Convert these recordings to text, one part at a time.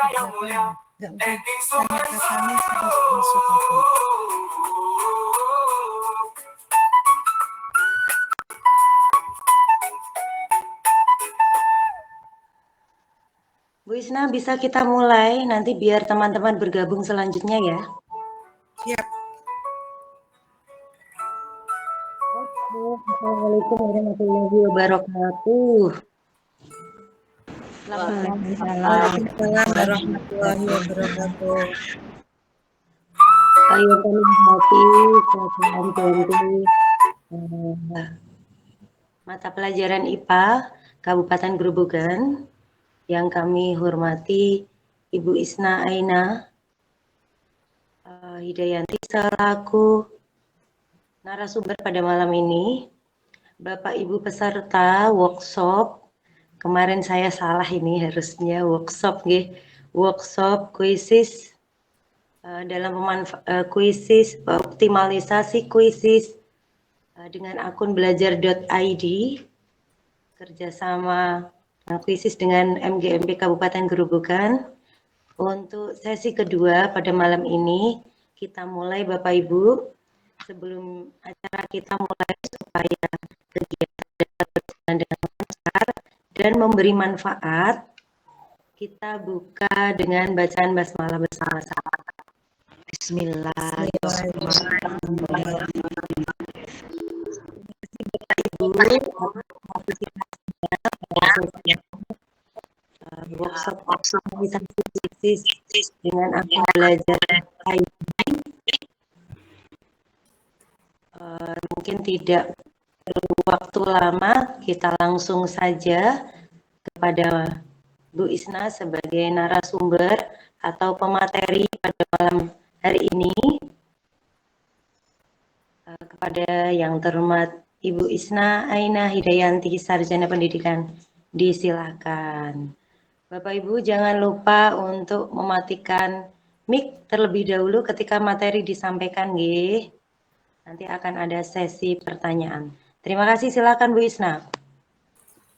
Nggak usah tanya ke kami, harus masuk aja. Bu Isna, bisa kita mulai nanti biar teman-teman bergabung selanjutnya ya. Siap. Assalamualaikum warahmatullahi wabarakatuh. Waalaikumsalam warahmatullahi wabarakatuh. Ayo kami hormati kegiatan ganti mata pelajaran IPA Kabupaten Grobogan yang kami hormati Ibu Isna Aina Hidayanti selaku narasumber pada malam ini. Bapak Ibu peserta workshop, kemarin saya salah ini harusnya workshop kuisis dalam kuisis optimalisasi kuisis dengan akun belajar.id kerjasama kuisis dengan MGMP Kabupaten Grobogan. Untuk sesi kedua pada malam ini kita mulai Bapak Ibu. Sebelum acara kita mulai supaya kegiatan berjalan dengan lancar dan memberi manfaat, kita buka dengan bacaan basmalah bersama-sama. Bismillahirrahmanirrahim. Workshop optimalisasi dengan akun belajar mungkin tidak perlu waktu lama, kita langsung saja kepada Bu Isna sebagai narasumber atau pemateri pada malam hari ini. Kepada yang terhormat Ibu Isna Aina Hidayanti, Sarjana Pendidikan, disilakan. Bapak Ibu jangan lupa untuk mematikan mic terlebih dahulu ketika materi disampaikan, nggih. Nanti akan ada sesi pertanyaan. Terima kasih, silakan Bu Isna.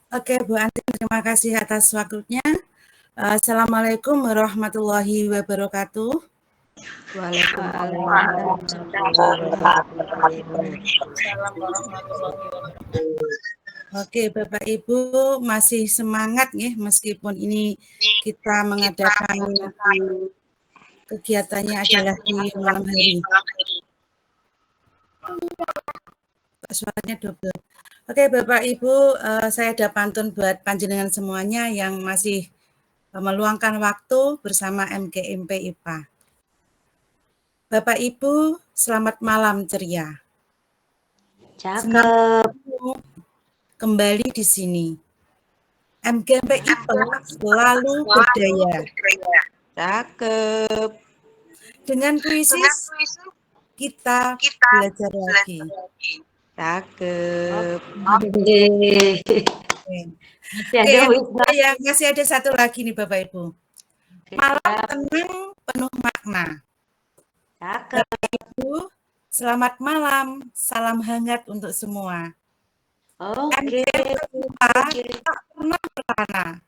Oke, Bu Antin, terima kasih atas waktunya. Assalamualaikum warahmatullahi wabarakatuh. Waalaikumsalam warahmatullahi wabarakatuh. Oke, Bapak Ibu masih semangat nih meskipun ini kita mengadakan kegiatannya adalah di malam hari. Suaranya double. Oke, Bapak Ibu, saya ada pantun buat panjenengan semuanya yang masih meluangkan waktu bersama MGMP IPA. Bapak Ibu, selamat malam ceria. Cakep. Kembali di sini. MGMP IPA selalu berdaya. Cakep. Dengan kuisis kita belajar lagi. Cakep. Masih ada satu lagi nih Bapak Ibu. Malam tenang penuh makna. Cakep. Bapak Ibu, selamat malam, salam hangat untuk semua. Oke. Tak pernah berlana.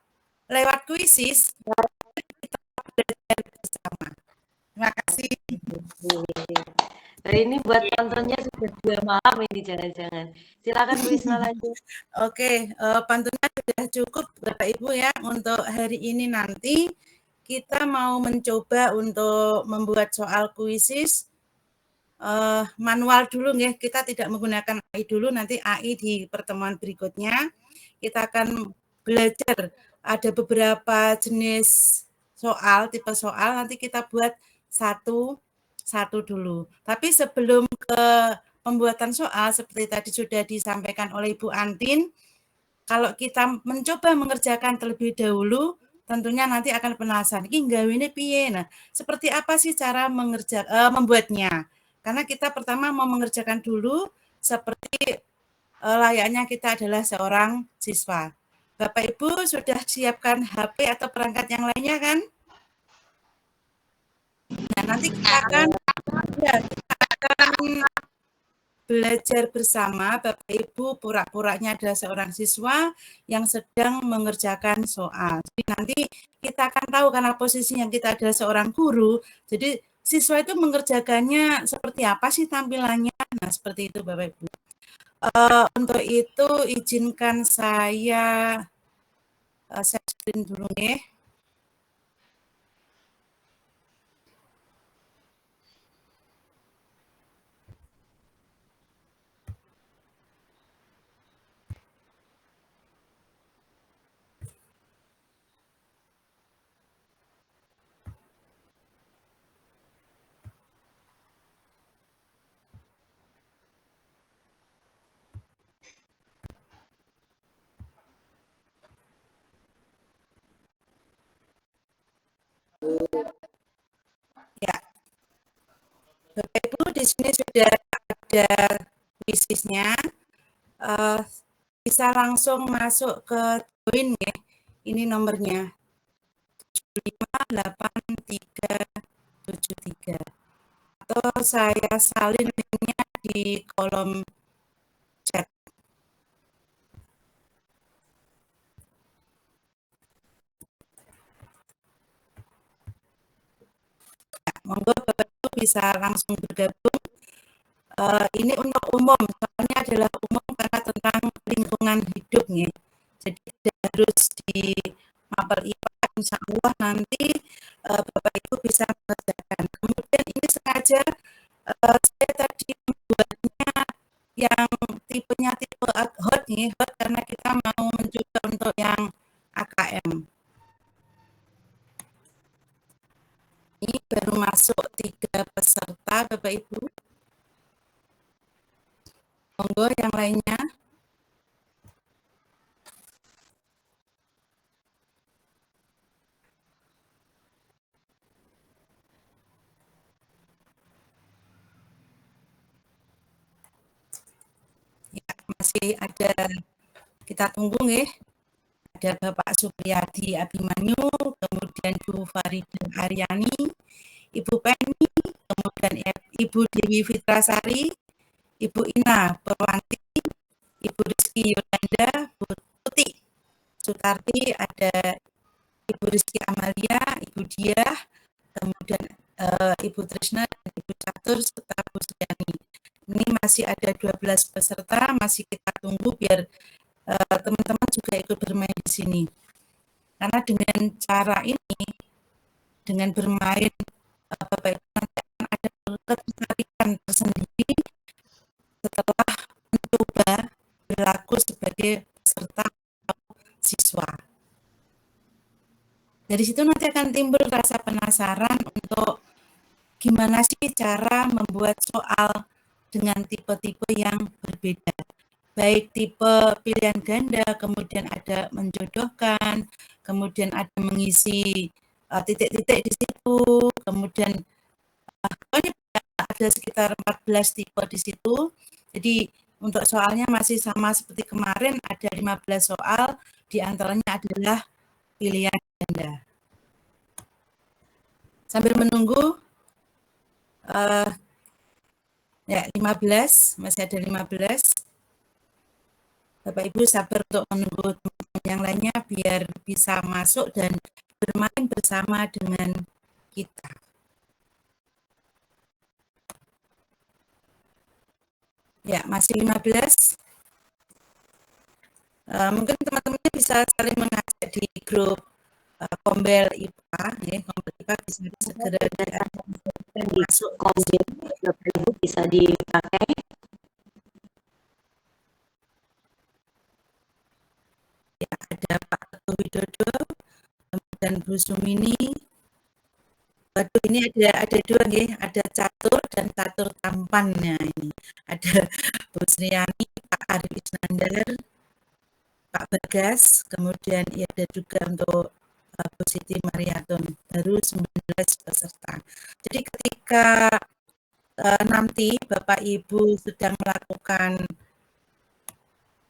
Lewat kuisis kita belajar bersama. Terima kasih. Hari ini buat tontonnya sudah 2 malam ini jangan-jangan. Silakan Bu Isna lanjut. Oke, pantunnya sudah cukup Bapak Ibu ya untuk hari ini. Nanti kita mau mencoba untuk membuat soal kuisis manual dulu ya. Kita tidak menggunakan AI dulu, nanti AI di pertemuan berikutnya kita akan belajar ada beberapa jenis soal, tipe soal, nanti kita buat satu dulu. Tapi sebelum ke pembuatan soal seperti tadi sudah disampaikan oleh Ibu Antin, kalau kita mencoba mengerjakan terlebih dahulu, tentunya nanti akan penasaran, ini gawene piye? Nah, seperti apa sih cara membuatnya? Karena kita pertama mau mengerjakan dulu seperti layaknya kita adalah seorang siswa. Bapak Ibu sudah siapkan HP atau perangkat yang lainnya kan? Nah, nanti kita akan belajar bersama, Bapak Ibu pura-puranya adalah seorang siswa yang sedang mengerjakan soal. Jadi nanti kita akan tahu karena posisinya kita adalah seorang guru, jadi siswa itu mengerjakannya seperti apa sih tampilannya. Nah, seperti itu Bapak Ibu. Untuk itu izinkan saya share screen dulu nih. Ya, Bapak Ibu di sini sudah ada kuisisnya. Bisa langsung masuk ke join ya. Ini nomornya 758373. Atau saya salin linknya di kolom chat. Monggo Bapak Ibu bisa langsung bergabung. Ini untuk umum, soalnya adalah umum karena tentang lingkungan hidup nih. Jadi tidak harus di mapel IPA, insya Allah nanti Bapak Ibu bisa mengerjakan. Kemudian ini sengaja saya tadi membuatnya yang tipenya tipe hot nih, hot karena kita mau mencoba untuk yang AKM. Ini baru masuk 3 peserta Bapak Ibu. Monggo yang lainnya. Ya, masih ada, kita tunggu nih. Ada Bapak Supriyadi Abimanyu, kemudian Bu Farida Aryani, Ibu Penny, kemudian Ibu Dewi Fitrasari, Ibu Ina Perwanti, Ibu Rizky Yolanda, Bu Tuti Sutarti, ada Ibu Rizky Amalia, Ibu Diah, kemudian Ibu Trisna, dan Ibu Catur, serta Bu Sriani. Ini masih ada 12 peserta, masih kita tunggu biar teman-teman juga ikut bermain di sini. Karena dengan cara ini, dengan bermain Bapak Ibu nanti akan ada ketertarikan tersendiri setelah mencoba berlaku sebagai peserta atau siswa. Dari situ nanti akan timbul rasa penasaran untuk gimana sih cara membuat soal dengan tipe-tipe yang berbeda. Baik tipe pilihan ganda, kemudian ada menjodohkan, kemudian ada mengisi titik-titik di situ, kemudian ada sekitar 14 tipe di situ. Jadi untuk soalnya masih sama seperti kemarin, ada 15 soal, diantaranya adalah pilihan ganda. Sambil menunggu, ya 15, masih ada 15. Bapak Ibu sabar untuk menunggu teman-teman yang lainnya biar bisa masuk dan bermain bersama dengan kita. Ya, masih 15. Mungkin teman-teman bisa saling mengajak di grup Kombel IPA, ya, Kombel IPA bisa segera masuk Kombel, Bapak Ibu bisa dipakai. Ya, ada Pak Teguh Widodo, kemudian Bu Sumini. Waduh, ini ada dua nih, ada catur dan catur tampannya ini. Ada Bu Sriani, Pak Arif Isnandar, Pak Bagas, kemudian ada juga untuk Bu Siti Mariatun, baru 19 peserta. Jadi ketika nanti Bapak Ibu sedang melakukan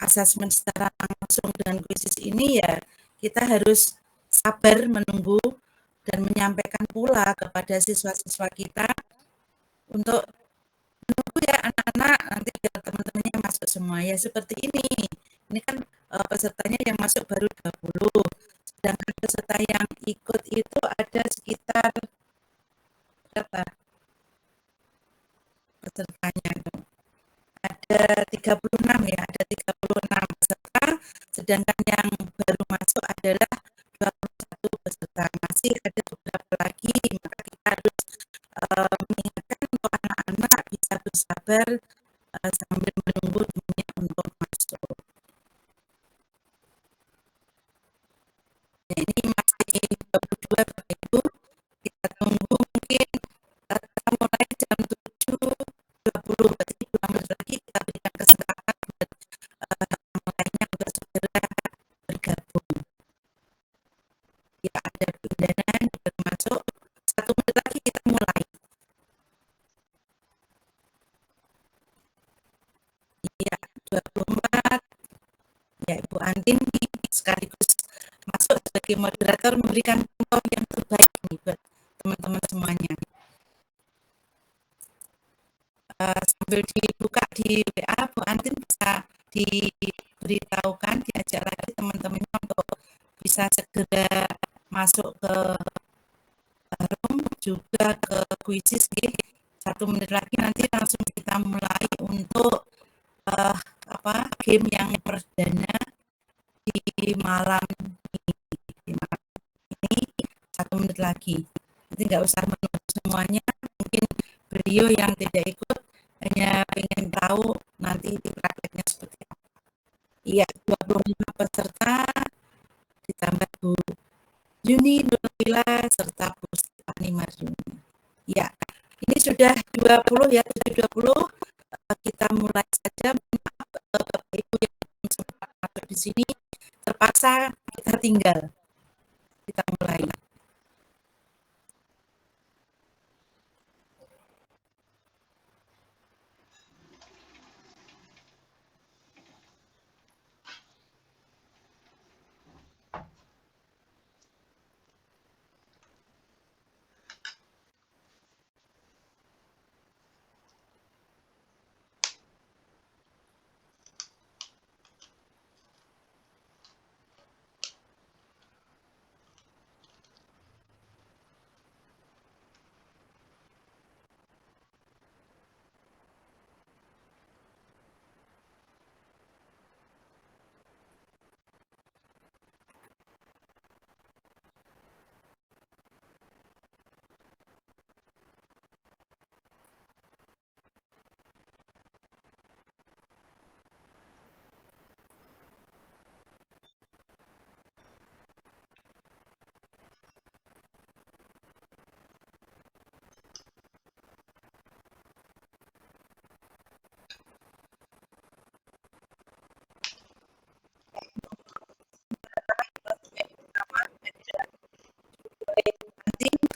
asesmen secara langsung dengan kuisis ini, ya kita harus sabar menunggu dan menyampaikan pula kepada siswa-siswa kita untuk menunggu dulu ya anak-anak, nanti biar teman-temannya masuk semua ya seperti ini. Ini kan pesertanya yang masuk baru 20, sedangkan peserta yang ikut itu ada sekitar berapa pesertanya itu? Ada 36 ya, ada 36 peserta, sedangkan yang baru masuk adalah 21 peserta. Masih ada beberapa lagi, maka kita harus mengingatkan untuk anak-anak bisa bersabar sambil menunggu temannya untuk masuk. Ya, ini masih 22 Bapak Ibu. Kita tunggu mungkin kita mulai jam 7.20, berarti 2 menit lagi kita berikan kesempatan buat yang lainnya untuk segera bergabung. Ya, ada undangan baru masuk. 1 menit lagi kita mulai. Iya, 24. Ya, Ibu Andin sekaligus masuk sebagai moderator memberikan contoh yang terbaik nih buat teman-teman semuanya. Sambil dibuka di WA, Bu Andin bisa diberitahukan, diajak lagi teman-temannya untuk bisa segera masuk ke room, juga ke kuisis. 1 menit lagi nanti langsung kita mulai untuk game yang perdana di malam ini 1 menit lagi. Nanti nggak usah menunggu semuanya, mungkin beliau yang tidak ikut hanya ingin tahu nanti di prakteknya seperti apa. Iya, 25 peserta ditambah Bu Yuni Nurila serta Bu Stefani Maryuni. Ya, ini sudah 20 ya, 7.20. Kita mulai saja. Maaf Bapak Ibu yang belum sempat masuk di sini, terpaksa kita tinggal. Kita mulai.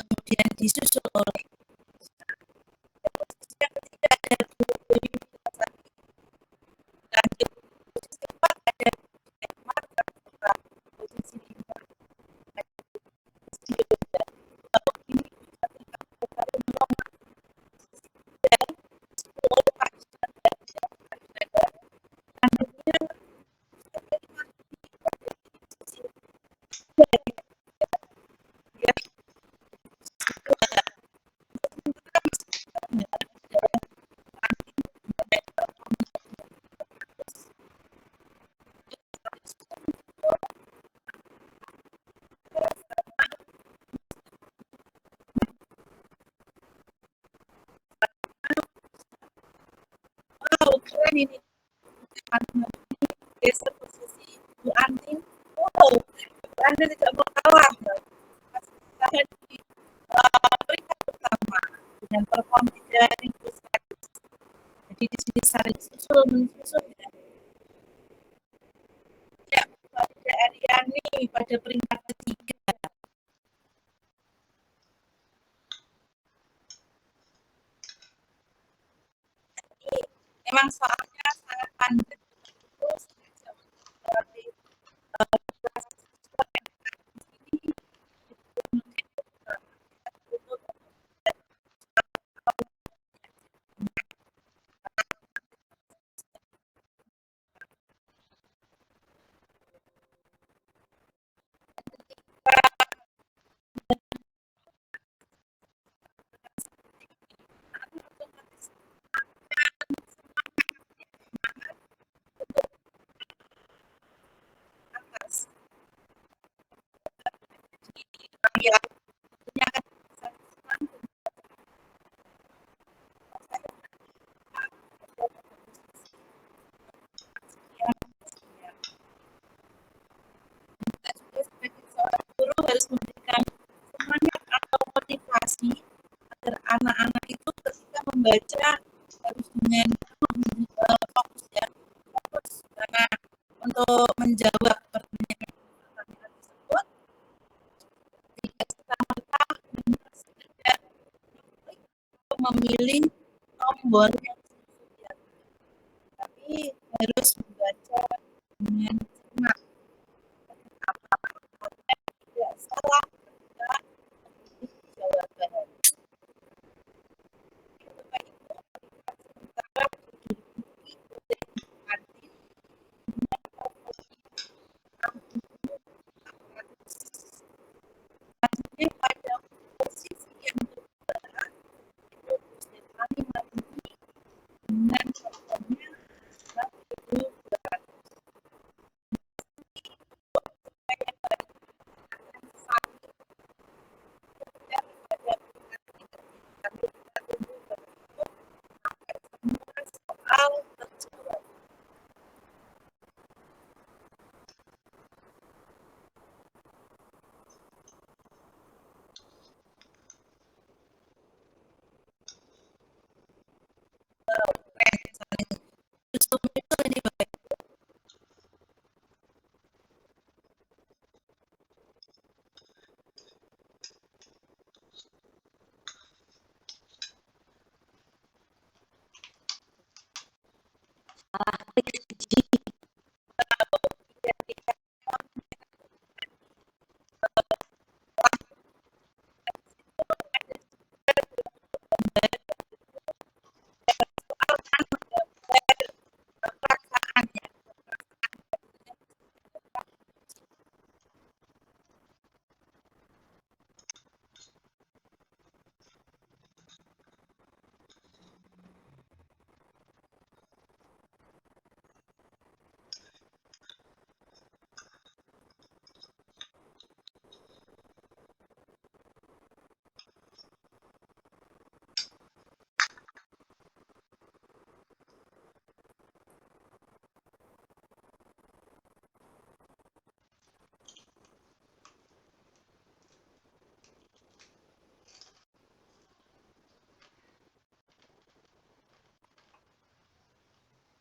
Kemudian disusul oleh yang ketiga ada Bu Yuni lanjut posisi keempat ada Emma serta posisi 5 lalu ini dan 10 Pak selanjutnya ya wow keren ini geser posisi Bu Andin. Wow, Bu Andin tidak mau kalah, masih bertahan di peringkat pertama dengan perform 3.000 sekali. Jadi di sini saling susul menyusul ya. Ya, pada Aryani pada peringkat ketiga. Ini memang soalnya sangat padat. Terus dari memotivasi agar anak-anak itu ketika membaca harus dengan fokus ya, fokus. Karena untuk menjawab pertanyaan tersebut tidak serta-merta sekedar memilih tombol yang sudah, tapi harus membaca dengan cermat. Apakah tidak salah ketika jawaban. Selanjutnya pada posisi yang kedua itu kami mengikuti dengan contohnya itu soal terjawab. Ini baik.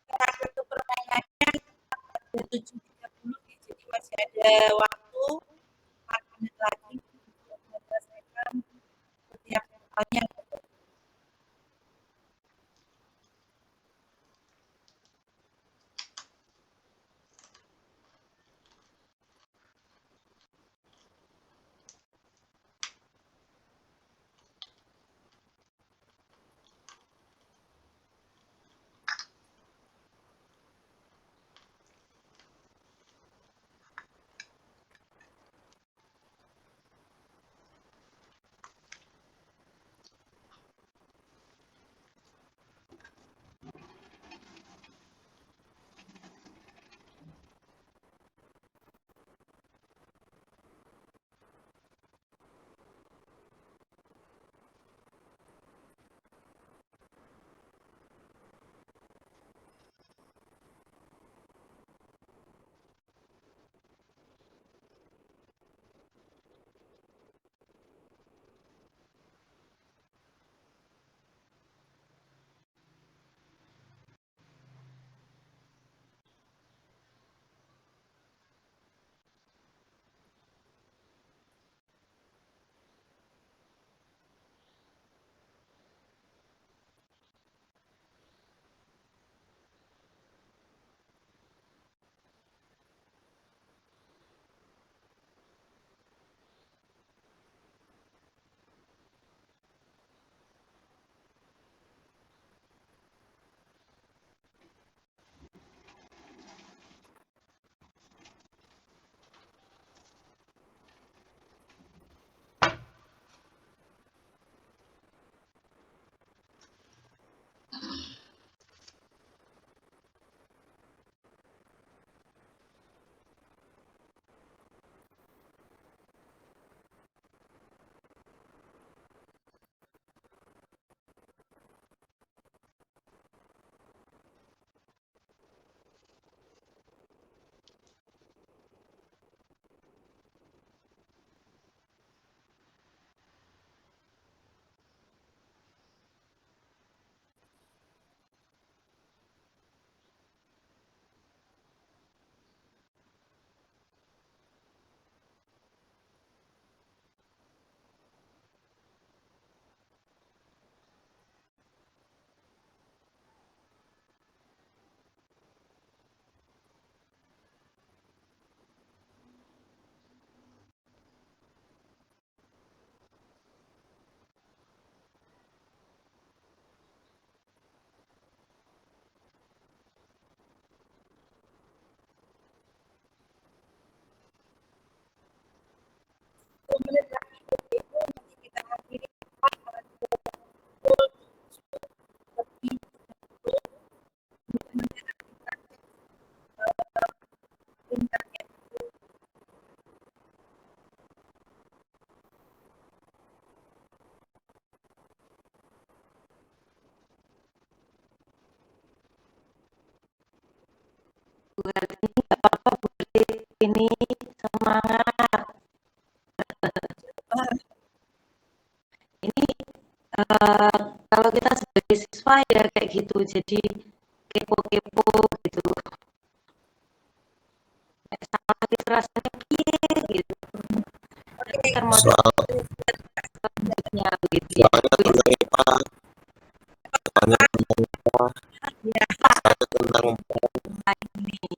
Kartu permainannya ada 7.30 jadi masih ada waktu 4 menit lagi untuk menyelesaikan setiap halnya. menit lagi Ibu, nanti kita akhiri ini semangat. Ini kalau kita sebagai siswa ya kayak gitu, jadi kepo-kepo gitu. Sama kita rasanya gitu. Termotivasi selanjutnya begitu ya. Soalnya tentang IPA, saya tentang ini.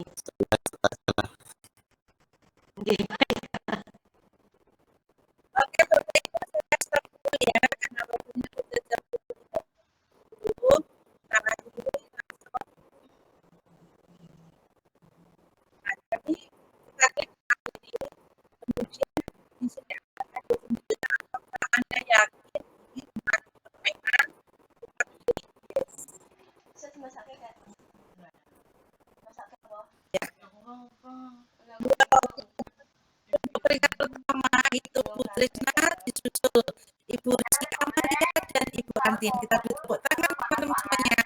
Oke, Bapak Ibu, saya stop dulu ya, karena waktunya sudah jam 10. Karena dulu jadi kita klik ini, kemudian di sini akan ada pembicaraan apakah Anda yakin ini tempat permainan kita pilih yes. Ya. Untuk peringkat pertama itu Bu Trisna, disusul Ibu Rizky Amalia dan Ibu Antin. Kita beri tepuk tangan teman-teman semuanya.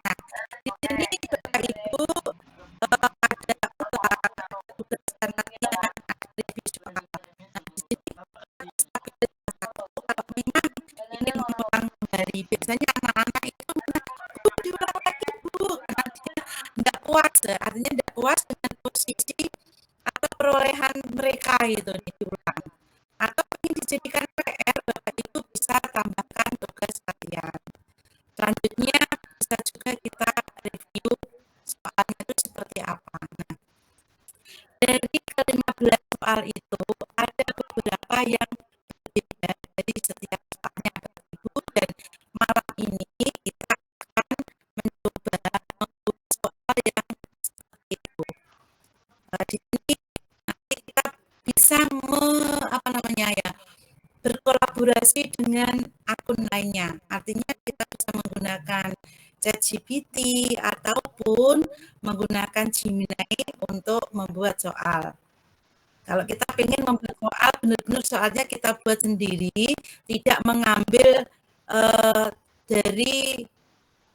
Nah, di sini Bapak Ibu ada tugas dan latihan ada visual. Nah, di sini kalau memang ingin mengulang kembali, biasanya anak-anak itu diulang lagi Bu, karena dia tidak puas, artinya tidak puas dengan posisi atau perolehan mereka itu diulang. Atau ingin dijadikan PR, Bapak Ibu bisa tambahkan tugas latihan. Selanjutnya bisa juga kita review soalnya itu seperti apa. Nah, dari ke-15 soal itu ada beberapa yang berbeda dari setiap soalnya Bapak Ibu, dan malam ini kita akan mencoba membuat soal yang seperti itu. Di sini nanti kita bisa berkolaborasi dengan akun lainnya. Artinya kita bisa menggunakan ChatGPT ataupun menggunakan Gemini untuk membuat soal. Kalau kita ingin membuat soal, benar-benar soalnya kita buat sendiri, tidak mengambil dari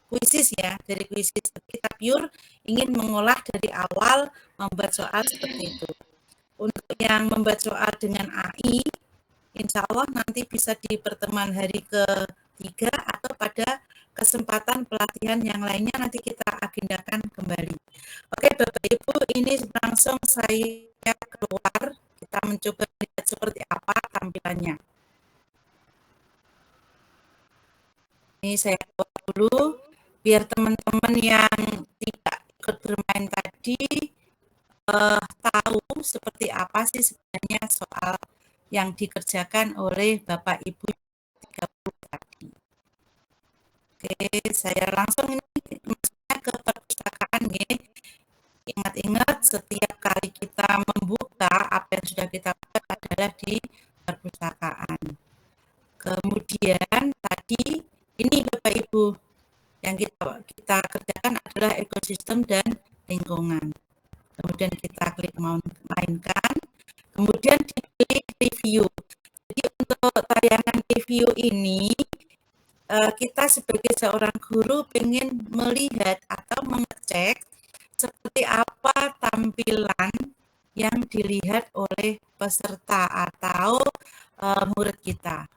kuisis ya, dari kuisis. Kita pure ingin mengolah dari awal, membuat soal seperti itu. Untuk yang membuat soal dengan AI, insya Allah nanti bisa di pertemuan hari ke-3 atau pada kesempatan pelatihan yang lainnya nanti kita agendakan kembali. Oke Bapak Ibu, ini langsung saya keluar, kita mencoba lihat seperti apa tampilannya. Ini saya keluar dulu, biar teman-teman yang tidak ikut bermain tadi tahu seperti apa sih sebenarnya soal yang dikerjakan oleh Bapak Ibu 30 tadi. Oke, saya langsung ini masuknya ke perpustakaan ya. Ingat-ingat setiap kali kita membuka apa yang sudah kita buat adalah di perpustakaan. Kemudian tadi ini Bapak Ibu yang kita kerjakan adalah ekosistem dan lingkungan. Kemudian kita klik mainkan. Kemudian dipilih review. Jadi untuk tayangan review ini kita sebagai seorang guru ingin melihat atau mengecek seperti apa tampilan yang dilihat oleh peserta atau murid kita.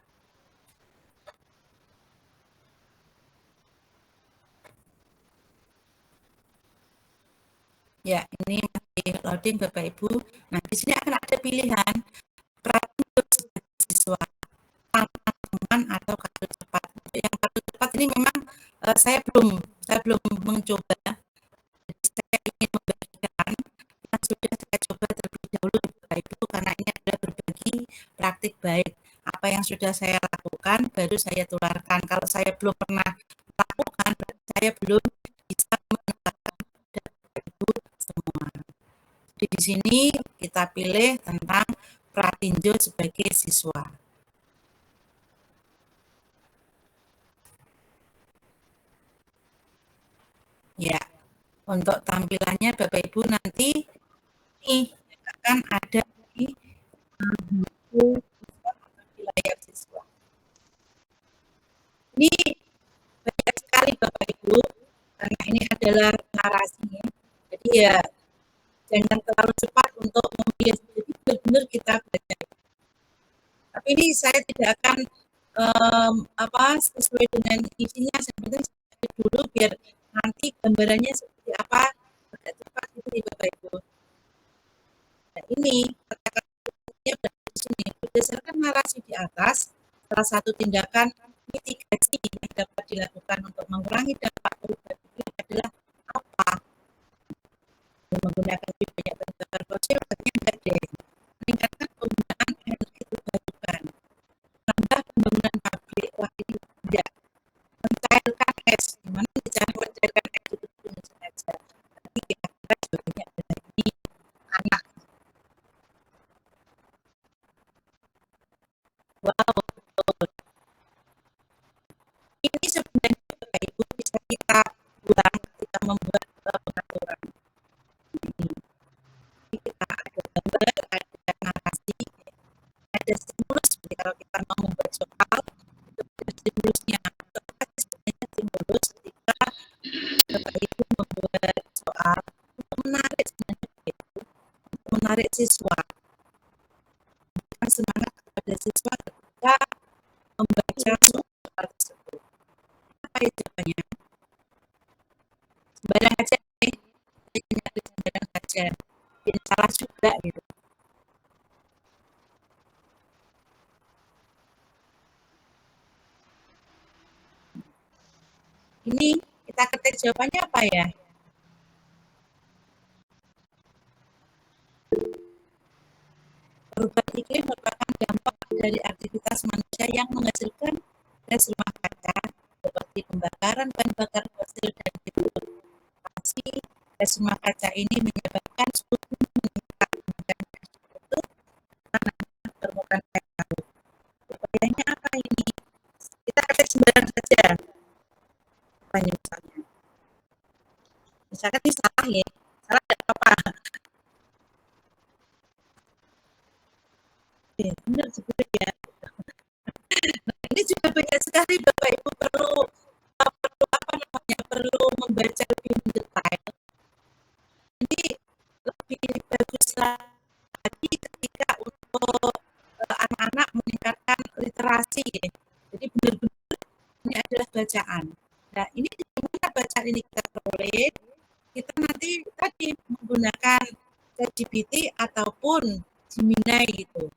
Ya, ini masih loading Bapak Ibu. Nah, di sini akan ada pilihan peraturan siswa, teman atau kartu cepat. Untuk yang kartu cepat ini memang saya belum mencoba. Jadi saya ingin membagikan yang sudah saya coba terlebih dahulu Bapak Ibu, karena ini adalah berbagi praktik baik. Apa yang sudah saya lakukan baru saya tularkan. Kalau saya belum pernah lakukan, saya belum bisa menularkan Bapak Ibu semua. Jadi di sini kita pilih tentang Pratinjo sebagai siswa. Ya, untuk tampilannya Bapak Ibu nanti ini akan ada di buku di layar siswa. Ini banyak sekali Bapak Ibu, karena ini adalah narasinya. Jadi ya jangan terlalu cepat untuk memilih. Jadi benar-benar kita baca. Tapi ini saya tidak akan sesuai dengan isinya. Sebenarnya saya dulu biar nanti gambarannya seperti apa agak cepat itu nih Bapak Ibu. Nah ini kata-katanya berada di sini berdasarkan narasi di atas. Salah satu tindakan mitigasi yang dapat dilakukan untuk mengurangi dampak perubahan iklim adalah apa? Menggunakan banyak bahan bakar fosil artinya enggak deh. Meningkatkan penggunaan energi terbarukan. Tambah pembangunan pabrik, wah ini enggak. Mencairkan es, gimana cara mencairkan es itu dengan sengaja. Nanti kira-kira jawabannya adalah ini anak. Wow, betul. Ini sebenarnya Bapak Ibu bisa kita buat ketika membuat pengaturan. Ini kita ada gambar, ada narasi, ada stimulus. Jadi kalau kita mau membuat soal, itu ada stimulusnya. Apa sebenarnya stimulus ketika Bapak Ibu membuat soal untuk menarik sebenarnya itu, untuk menarik siswa. Memberikan semangat kepada siswa ketika membaca soal tersebut. Apa ya jawabannya? Sembarang aja nih, sembarang aja. Jadi salah juga gitu. Ini kita ketik jawabannya apa ya? Perubahan iklim merupakan dampak dari aktivitas manusia yang menghasilkan gas rumah kaca seperti pembakaran bahan bakar fosil dan deforestasi. Gas rumah kaca ini menyebabkan suhu meningkat dan itu permukaan air laut. Upayanya apa ini? Kita ketik sembarang saja. Apa ini misalnya? Misalkan ini salah ya, salah tidak apa-apa. Ya, benar sebenarnya. Nah, ini juga banyak sekali Bapak Ibu perlu perlu membaca lebih mendetail. Ini lebih bagus lagi ketika untuk anak-anak meningkatkan literasi ya. Jadi benar-benar ini adalah bacaan. Nah ini dimana bacaan ini kita peroleh, kita nanti tadi menggunakan ChatGPT ataupun Gemini gitu.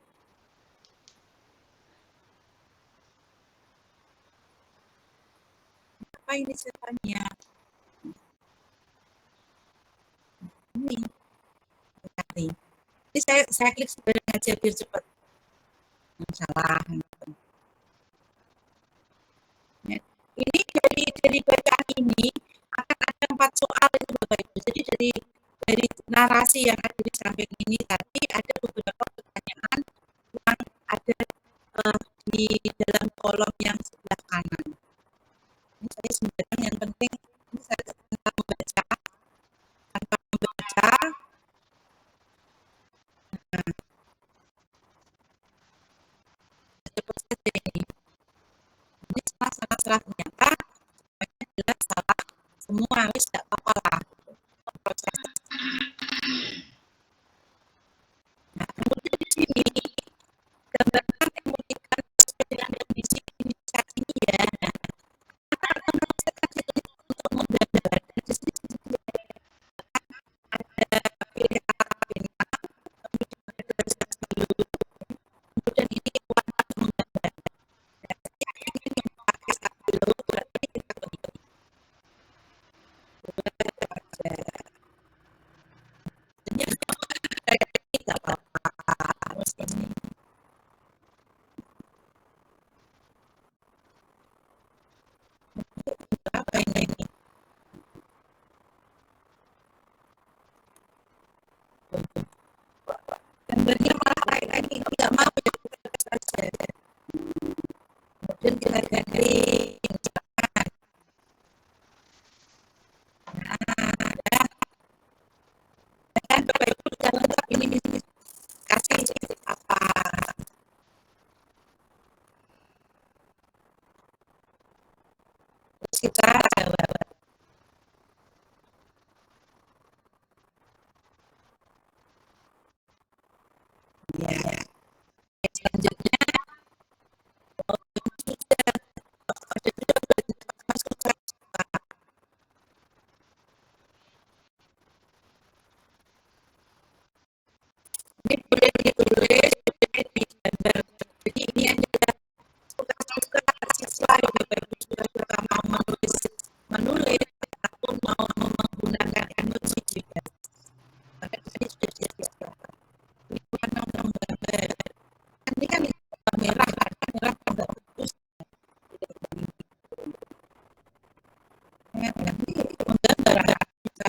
Apa ini siapanya? Ini. Ini saya klik sembarang aja biar cepat. Salah. Ini dari bacaan ini akan ada 4 soal itu Bapak Ibu. Jadi dari narasi yang ada di samping ini tadi ada beberapa pertanyaan yang ada di dalam kolom yang sebelah kanan. Ini saya sembarang, yang penting ini saya tanpa membaca. Cepat saja ini. Ini salah ternyata semuanya adalah salah semua, wis tidak apa-apa lah. Proses. Nah, kemudian di sini gambarkan kemudian sesuai dengan kondisi saat ini ya. Nah, kita akan menyelesaikan untuk menggambar. Di sini ada pilihan bintang, kemudian ada satu, kemudian ini warna menggambar. Dan yang ini pakai stabilo, berarti kita klik. Tidak apa-apa, harus ini. Apa ini? Gambarnya malah lain nggak mau ya saja. Kemudian kita ganti dan Bapak Ibu jangan lengkap ini kasih apa terus kita jawab. Ya, selanjutnya ini boleh ditulis, boleh digambar. Jadi ini adalah suka-suka siswa yang Bapak Ibu suka mau menulis ataupun mau menggunakan emoji juga. Maka tadi sudah disiapkan. Ini warna menggambar. Ini kan merah, merah tambah bagus. Nanti menggambar kita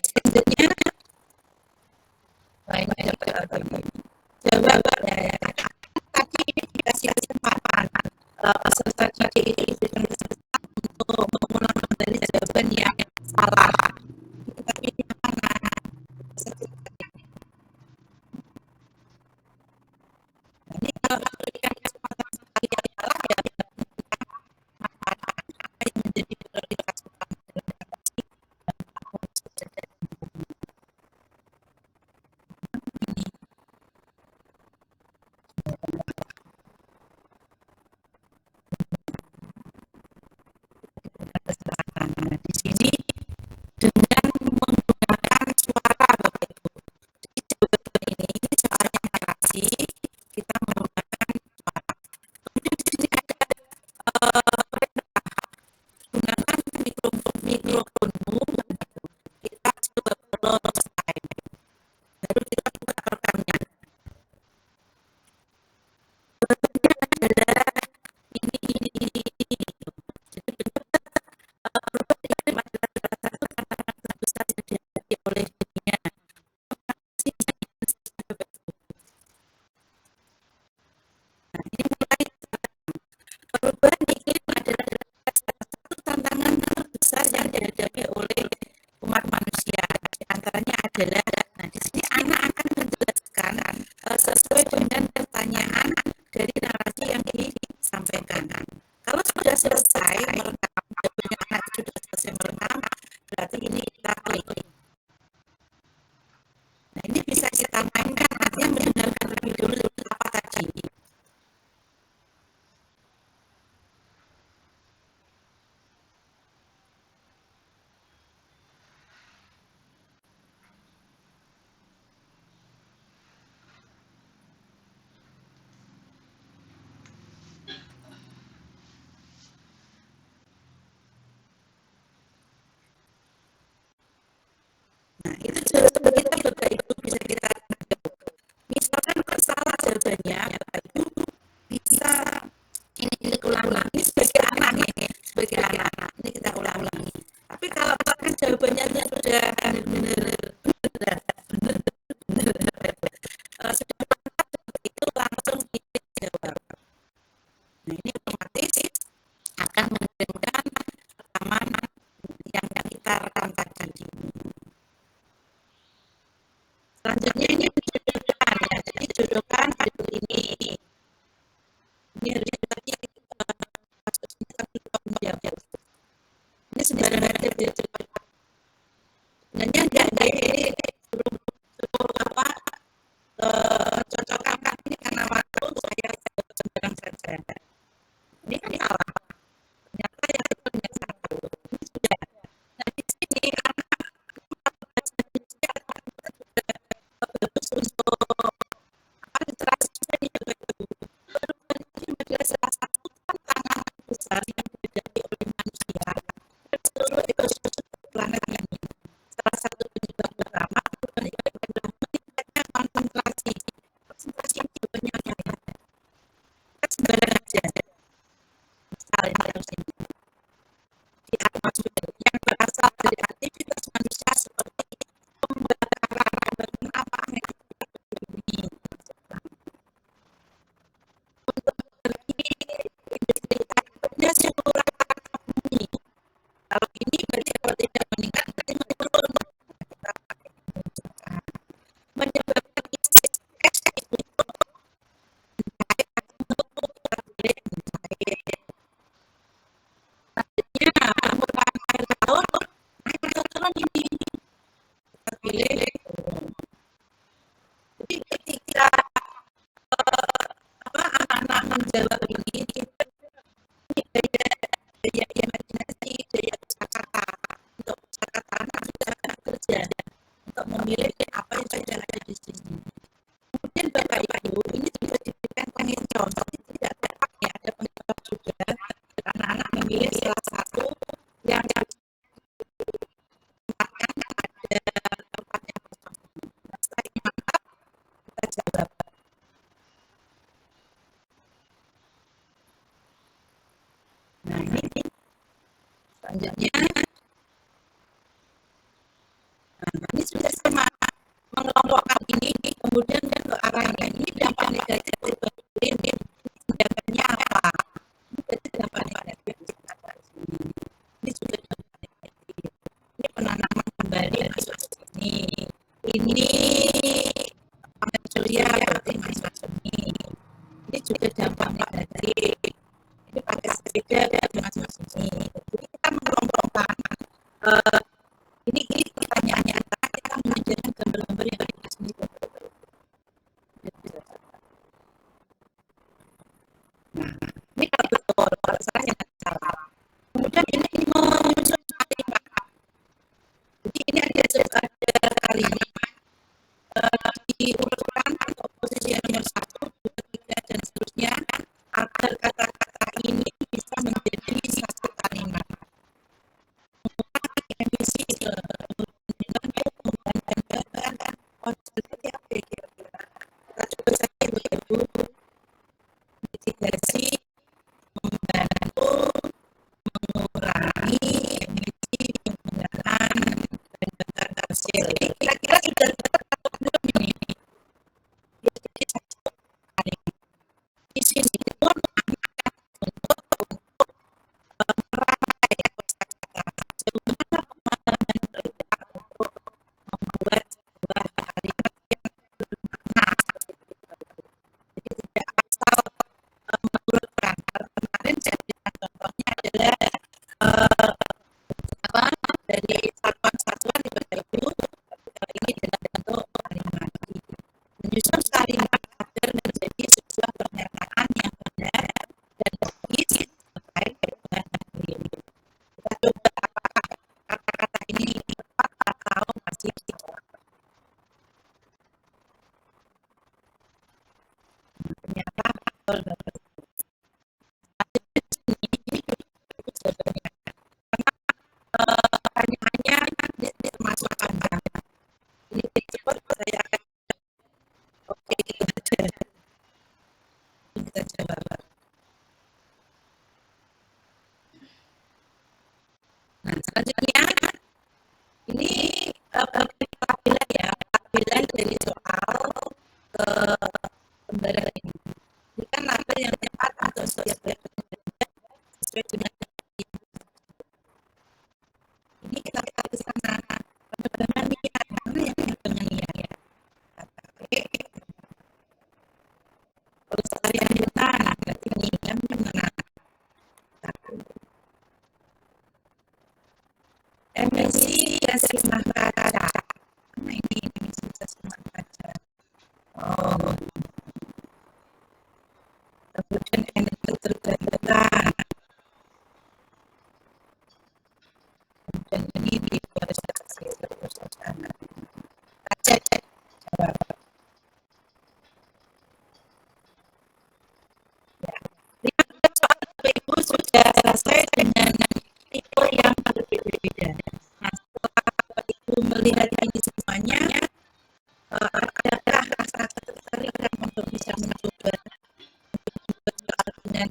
selanjutnya jawab ya. Tadi ini dikasih kesempatan peserta didik itu untuk mengulang kembali jawaban yang salah. Kita pilih mana? Ini kalau berikan kesempatan sekali yang salah ya apa yang menjadi prioritas utama dalam adaptasi dan tahun sejajar. Nah, di sini dengan menggunakan suara Bapak Ibu. Jadi jawaban ini soalnya narasi kita menggunakan suara. Kemudian di sini ada gunakan mikrofonmu. Kita coba close time. Baru kita buka rekamnya. Jawabannya adalah ini. Jadi perubahan iklim adalah salah satu tantangan terbesar yang dihadapi oleh dunia. Nah, ini mulai perubahan iklim adalah salah satu tantangan terbesar yang dihadapi oleh umat manusia. Di antaranya adalah, nah di sini anak akan menjelaskan sesuai dengan pertanyaan dari narasi yang disampaikan. Kalau sudah selesai merekam, jawabannya anak sudah selesai merekam, berarti ini kita klik. Nah ini bisa kita mainkan, artinya mendengarkan lebih dulu apa tadi. Nah, itu jawaban kita Bapak Ibu bisa kita misalkan salah jawabannya Bapak Ibu bisa ini ulang-ulangi sebagai anak ini ini kita ulang-ulangi. Tapi kalau misalkan jawabannya sudah benar-benar sudah mantap itu langsung dijawab. Nah ini otomatis akan mengirimkan rekaman yang kita rekam tadi. Selanjutnya ini dijodohkan ya, jadi jodohkan pada ini harus tadi ini sembarangan aja biar cepat. Sebenarnya enggak ini suruh apa cocokkan ini karena waktu saya sembarang saja. Ini kan salah. Ternyata yang sebenarnya salah. Ini sudah. Nah di sini karena bagus untuk literasi juga nih Bapak Ibu. Perubahan iklim adalah salah satu tantangan besar yang dihadapi oleh manusia dan seluruh ekosistem planet ini. Salah satu penyebab utama perubahan iklim adalah meningkatnya konsentrasi yang jawabannya ada. Kita sembarang aja. Misalnya Kalau ini berarti kalau tidak meningkat berarti menurun. Menyebabkan ISIS itu permukaan air laut turun ini kita pilih. Jadi ketika anak-anak menjawab ini kita daya imajinasi, daya kosakata untuk kosakata anak sudah kerja untuk memilih apa yang sudah ada di sini. Kemudian Bapak Ibu ini juga diberikan penginjau, tapi tidak tepat ya, ada penginjau juga anak-anak memilih salah satu yang tempatkan ada tempat yang kosong. Setelah ini mantap kita jawab. Nah ini selanjutnya, ini sudah sama mengelompokkan ini, kemudian ke arahnya ini dampak negatif dari tindakannya apa? Ini berarti dampak negatif apa? Ini juga dampak negatif. Ini penanaman kembali masuk sini. Ini pamer surya berarti masuk sini. Ini juga dampak negatif. Ini pakai sepeda berarti masuk sini. Jadi kita mengelompokkan. Ini pertanyaannya adalah kita menunjukkan gambar-gambar yang ada di sini. Nah, ini kalau betul, kalau salah jangan salah. Kemudian ini menyusun kalimat. Jadi ini ada kalimat diurutkan untuk posisi yang nomor 1, 2, 3, dan seterusnya agar kata-kata ini bisa menjadi satu kalimat. Emisi seperti apa kira-kira? Kita coba saja Ibu. Mitigasi membantu mengurangi emisi penggunaan bahan bakar fosil. Kira-kira sudah dapat atau belum ini? Jadi satu kalimat. Di sini pun untuk meraih kosakata sejauh mana pemahaman kita untuk membuat sebuah kalimat yang bermakna. Jadi tidak asal mengurutkan. Kemarin saya berikan contohnya adalah dari satuan-satuan di Bapak Ibu ini dalam bentuk kalimat. Menyusun kalimat agar menjadi sebuah pernyataan yang benar dan logis terkait perubahan iklim. Kita coba apakah kata-kata ini tepat atau masih salah. Ternyata betul Bapak. Pertanyaannya termasuk panjang. Ini cepat saya akan oke kita jawab. Nah selanjutnya ini pelabelan ya, pelabelan dari soal ke pembayaran ini. Ini kan label yang tepat atau sesuai dengan ini kita ke sana penerbangan niat mana yang penerbangan niat ya pelestarian hutan berarti niat mana emisi gas rumah kaca. Nah ini emisi gas rumah kaca. Oh kemudian energi terbarukan. Dan ini di perusahaan jawab. Ya. 15 soal Bapak Ibu sudah selesai dengan tipe yang berbeda-beda. Nah, setelah Bapak Ibu melihat ini semuanya, adakah rasa ketertarikan untuk bisa mencoba membuat soal dengan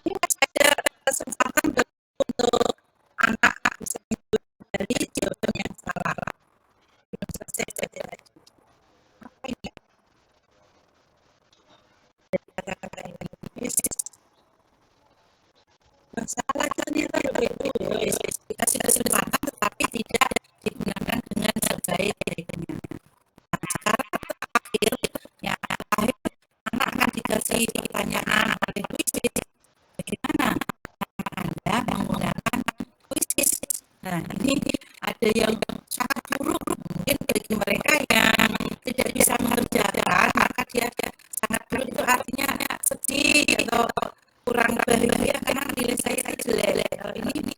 ini masih ada kesempatan untuk anak bisa dari jawaban yang salah. Belum selesai saja lagi. Apa ini? Dari kata-kata ini. masalah ternyata itu dikasih kesempatan tetapi tidak digunakan dengan sebaik-baiknya. Sekarang terakhir, ya akhir anak akan dikasih pertanyaan oleh kuisis. Bagaimana Anda menggunakan kuisis? Nah, ini ada yang sangat buruk mungkin bagi mereka yang tidak bisa mengerjakan, maka dia sangat buruk itu artinya sedih atau kurang bahagia karena nilai saya jelek. Kalau ini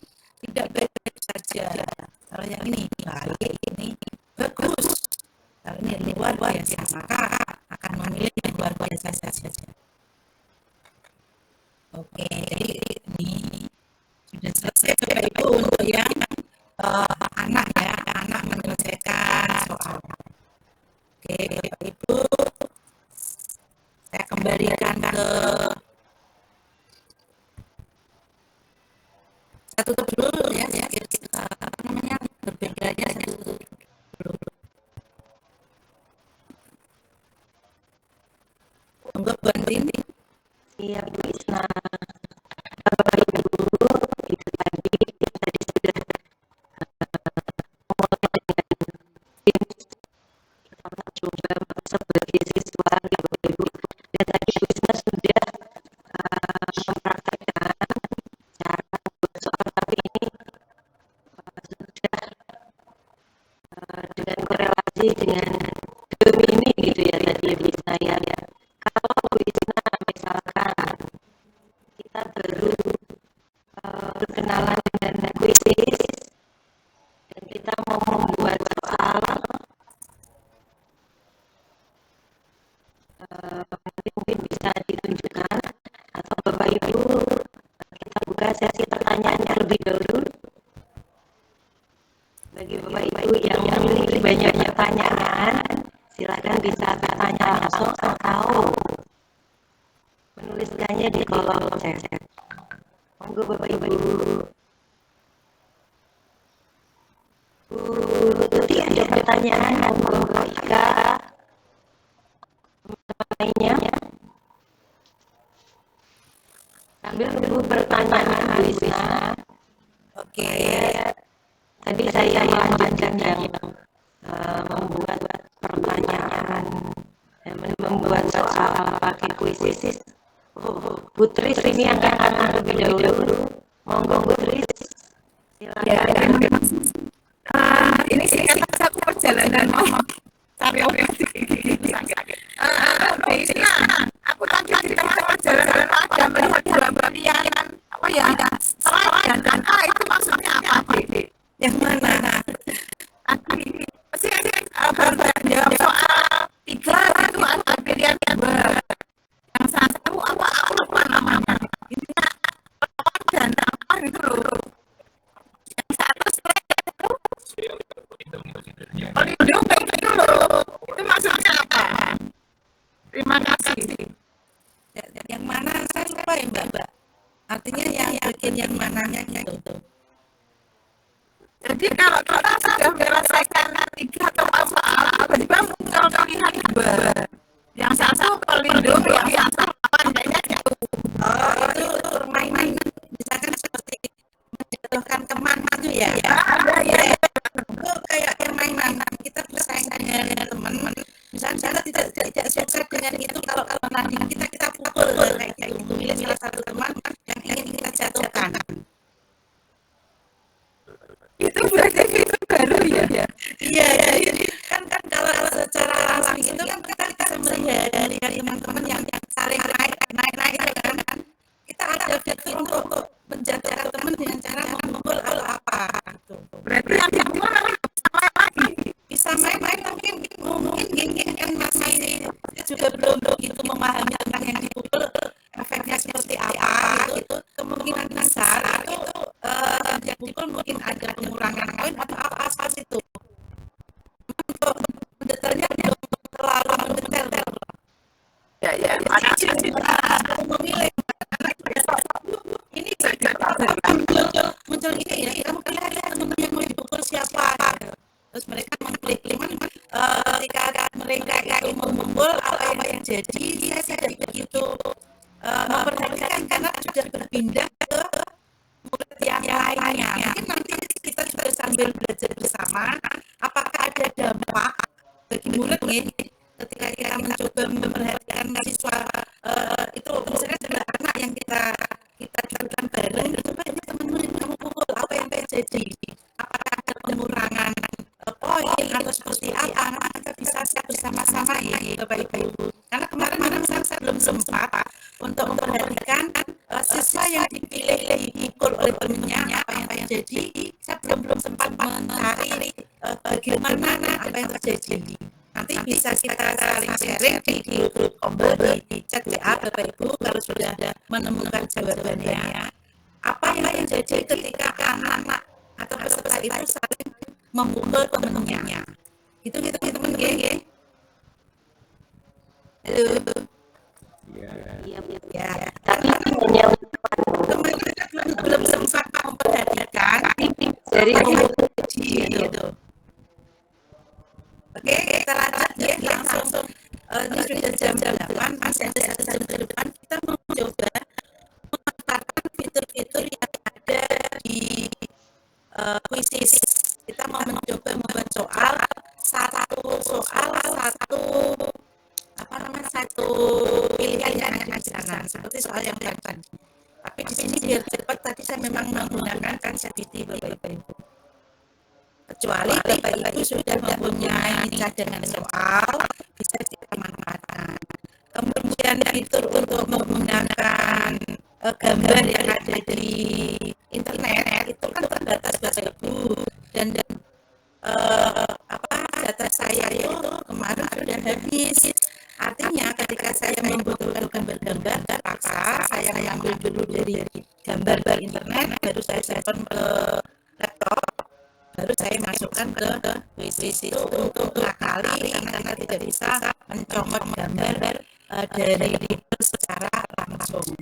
tidak baik-baik saja. Kalau yang ini baik, ini bagus. Kalau ini luar biasa, maka akan memilih yang luar biasa saja. Oke, jadi ini sudah selesai Bapak Ibu untuk yang anak ya, anak menyelesaikan soal. Oke, Bapak Ibu, saya kembalikan ke satu dulu ya, apa namanya berbedanya satu dulu. Monggo Bu Andin. Iya Bu Isna. Bapak Ibu, itu tadi sudah kita coba sebagai siswa ya Bapak Ibu. Dan tadi Bu Isna sudah mempraktekkan cara membuat soal, tapi ini sudah dengan korelasi dengan Gemini gitu ya tadi Bu Isna ya. Kalau Bu Isna misalkan kita baru berkenalan dengan kuisis dan kita mau membuat soal, nanti mungkin bisa ditunjukkan atau Bapak Ibu kita buka sesi pertanyaan terlebih dahulu. Bagi Bapak Ibu yang memiliki banyak pertanyaan, silakan bisa bertanya langsung atau menuliskannya di kolom chat. Monggo Bapak Ibu. Bu Tuti ada pertanyaan, monggo Ika lainnya. Sambil menunggu pertanyaan Bu Isna. Oke. Tadi saya melanjutkan yang membuat pertanyaan, membuat soal pakai kuisis. Putris ini yang akan lebih dahulu. Monggo Putris. Silakan. Ini singkat saja aku perjalanan mau cari objek aku tadi di tengah perjalanan ada melihat dua bagian apa ya, slide dan A itu maksudnya apa Dek? Yang mana? Tadi pasti baru jawab soal 3 itu ada pilihan yang satu apa aku lupa namanya, intinya dan apa itu loh. Yang satu slide itu pelindung itu loh, itu maksudnya apa? Terima kasih. Yang mana saya lupa ya Mbak. Artinya yang bagian yang mananya gitu. Jadi kalau kita sudah menyelesaikan 3 atau 4 soal, tiba-tiba muncul pilihan 2. Yang satu pelindung, yang satu pandainya jauh. Oh, itu permainan misalkan seperti menjatuhkan teman itu ya. Ya. Itu kayak permainan kita bersaing dengan teman. Misalnya tidak suka dengan itu, kalau nanti kita pukul kayak gitu. Milih salah satu teman yang ingin kita jatuhkan. Itu berarti itu baru ya. Iya, kan kalau secara langsung itu kan kita bisa melihat dari teman-teman yang saling naik kan. Kita ada fitur untuk menjatuhkan teman dengan cara memukul atau apa gitu. Berarti yang kedua sama lagi. Bisa main-main mungkin kan masih juga belum begitu memahami tentang yang dipukul efeknya seperti apa gitu. Kemungkinan besar itu yang dipukul mungkin ada pengurangan poin atau apa itu. Untuk mendetailnya belum terlalu mendetail. Ya. Makasih. Memilih ini muncul ini ya, kamu lihat teman-teman yang mau dipukul siapa, terus mereka mengklik ketika mereka itu memukul apa yang jadi, saya tidak begitu memperhatikan karena sudah berpindah ke sambil belajar bersama, apakah ada dampak bagi murid ketika kita mencoba memperhatikan siswa itu misalnya ada anak yang kita lakukan bareng, coba ini teman-teman kamu pukul, apa yang terjadi? Apakah ada pengurangan poin atau seperti apa? Nah, kita bisa share bersama-sama ya Bapak Ibu. Karena kemarin saya belum sempat untuk memperhatikan siswa yang dipilih dipukul oleh temannya apa yang terjadi. Saya belum sempat mencari bagaimana apa yang terjadi. Nanti bisa kita saling sharing di grup Kombel di chat WA Bapak Ibu kalau sudah menemukan jawabannya. Apa yang terjadi ketika anak-anak atau peserta itu saling memukul temannya? Gitu teman-teman ya. Ya. Tapi hanya Kemarin belum sempat memperhatikan dari gitu. Oke, kita lanjut ya langsung. Ini sudah jam 8, masih ada 1 jam ke depan. Kita mau coba memanfaatkan fitur-fitur yang ada di Quizzes. Kita mau mencoba membuat satu pilihan yang ada di sana, seperti soal yang tadi. Tapi di sini biar cepat, tadi saya memang menggunakan ChatGPT Bapak Ibu. Kecuali Bapak Ibu sudah mempunyai cadangan soal, bisa kita manfaatkan. Kemudian fitur untuk menggunakan gambar yang ada di internet itu kan terbatas Bapak Ibu, dan data saya itu kemarin sudah habis. Artinya ketika saya membutuhkan gambar-gambar, terpaksa saya mengambil dulu dari gambar dari internet, baru saya simpan ke laptop, baru saya masukkan ke Quizzes itu untuk ngakali karena tidak bisa mencomot gambar dari reader secara langsung.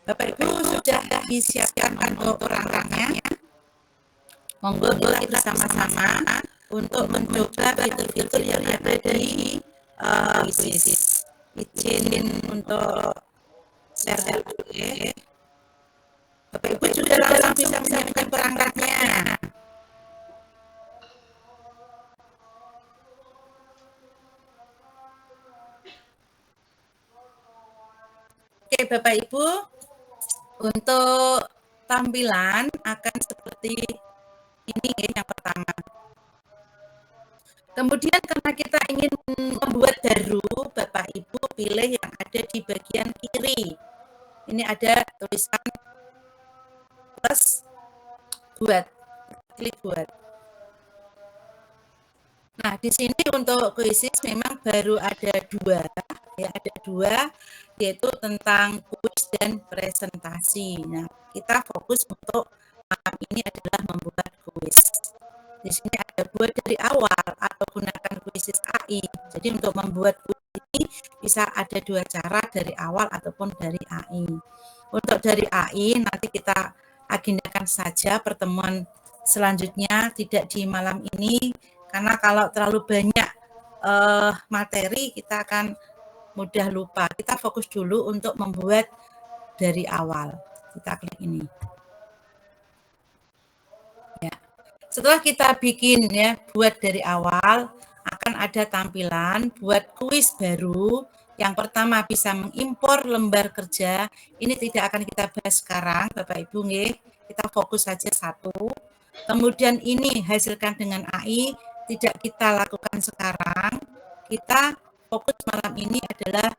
Bapak Ibu sudah disiapkan untuk perangkatnya. Monggo kita bersama-sama untuk mencoba fitur-fitur yang ada di Quizzes. Izin untuk share dulu ya. Bapak Ibu juga langsung bisa menyiapkan perangkatnya. Oke Bapak Ibu, untuk tampilan akan seperti ini yang pertama. Kemudian karena kita ingin membuat baru, Bapak Ibu pilih yang ada di bagian kiri. Ini ada tulisan plus buat, klik buat. Nah, di sini untuk Quizzes memang baru ada dua, yaitu tentang kuis dan presentasi. Nah, kita fokus untuk malam ini adalah membuat kuis. Di sini ada buat dari awal atau gunakan Quizzes AI. Jadi untuk membuat kuis ini bisa ada dua cara, dari awal ataupun dari AI. Untuk dari AI nanti kita agendakan saja pertemuan selanjutnya, tidak di malam ini, karena kalau terlalu banyak materi kita akan mudah lupa. Kita fokus dulu untuk membuat dari awal. Kita klik ini. Ya. Setelah kita bikin ya, buat dari awal, akan ada tampilan buat kuis baru. Yang pertama bisa mengimpor lembar kerja. Ini tidak akan kita bahas sekarang, Bapak Ibu nggih. Kita fokus saja satu. Kemudian ini hasilkan dengan AI, tidak kita lakukan sekarang. Kita fokus malam ini adalah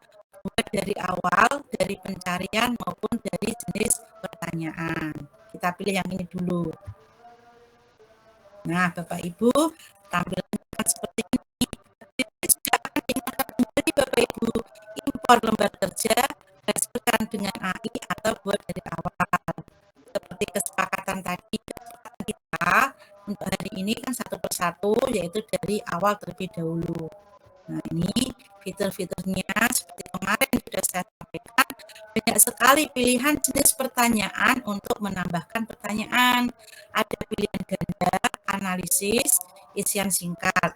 buat dari awal, dari pencarian maupun dari jenis pertanyaan. Kita pilih yang ini dulu. Nah, Bapak Ibu, tampilannya akan seperti ini. Sudah akan diingatkan kembali Bapak Ibu, impor lembar kerja, hasilkan dengan AI atau buat dari awal. Seperti kesepakatan tadi, kita untuk hari ini kan satu persatu, yaitu dari awal terlebih dahulu. Nah, ini fitur-fiturnya seperti kemarin sudah saya sampaikan, banyak sekali pilihan jenis pertanyaan untuk menambahkan pertanyaan. Ada pilihan ganda, analisis, isian singkat.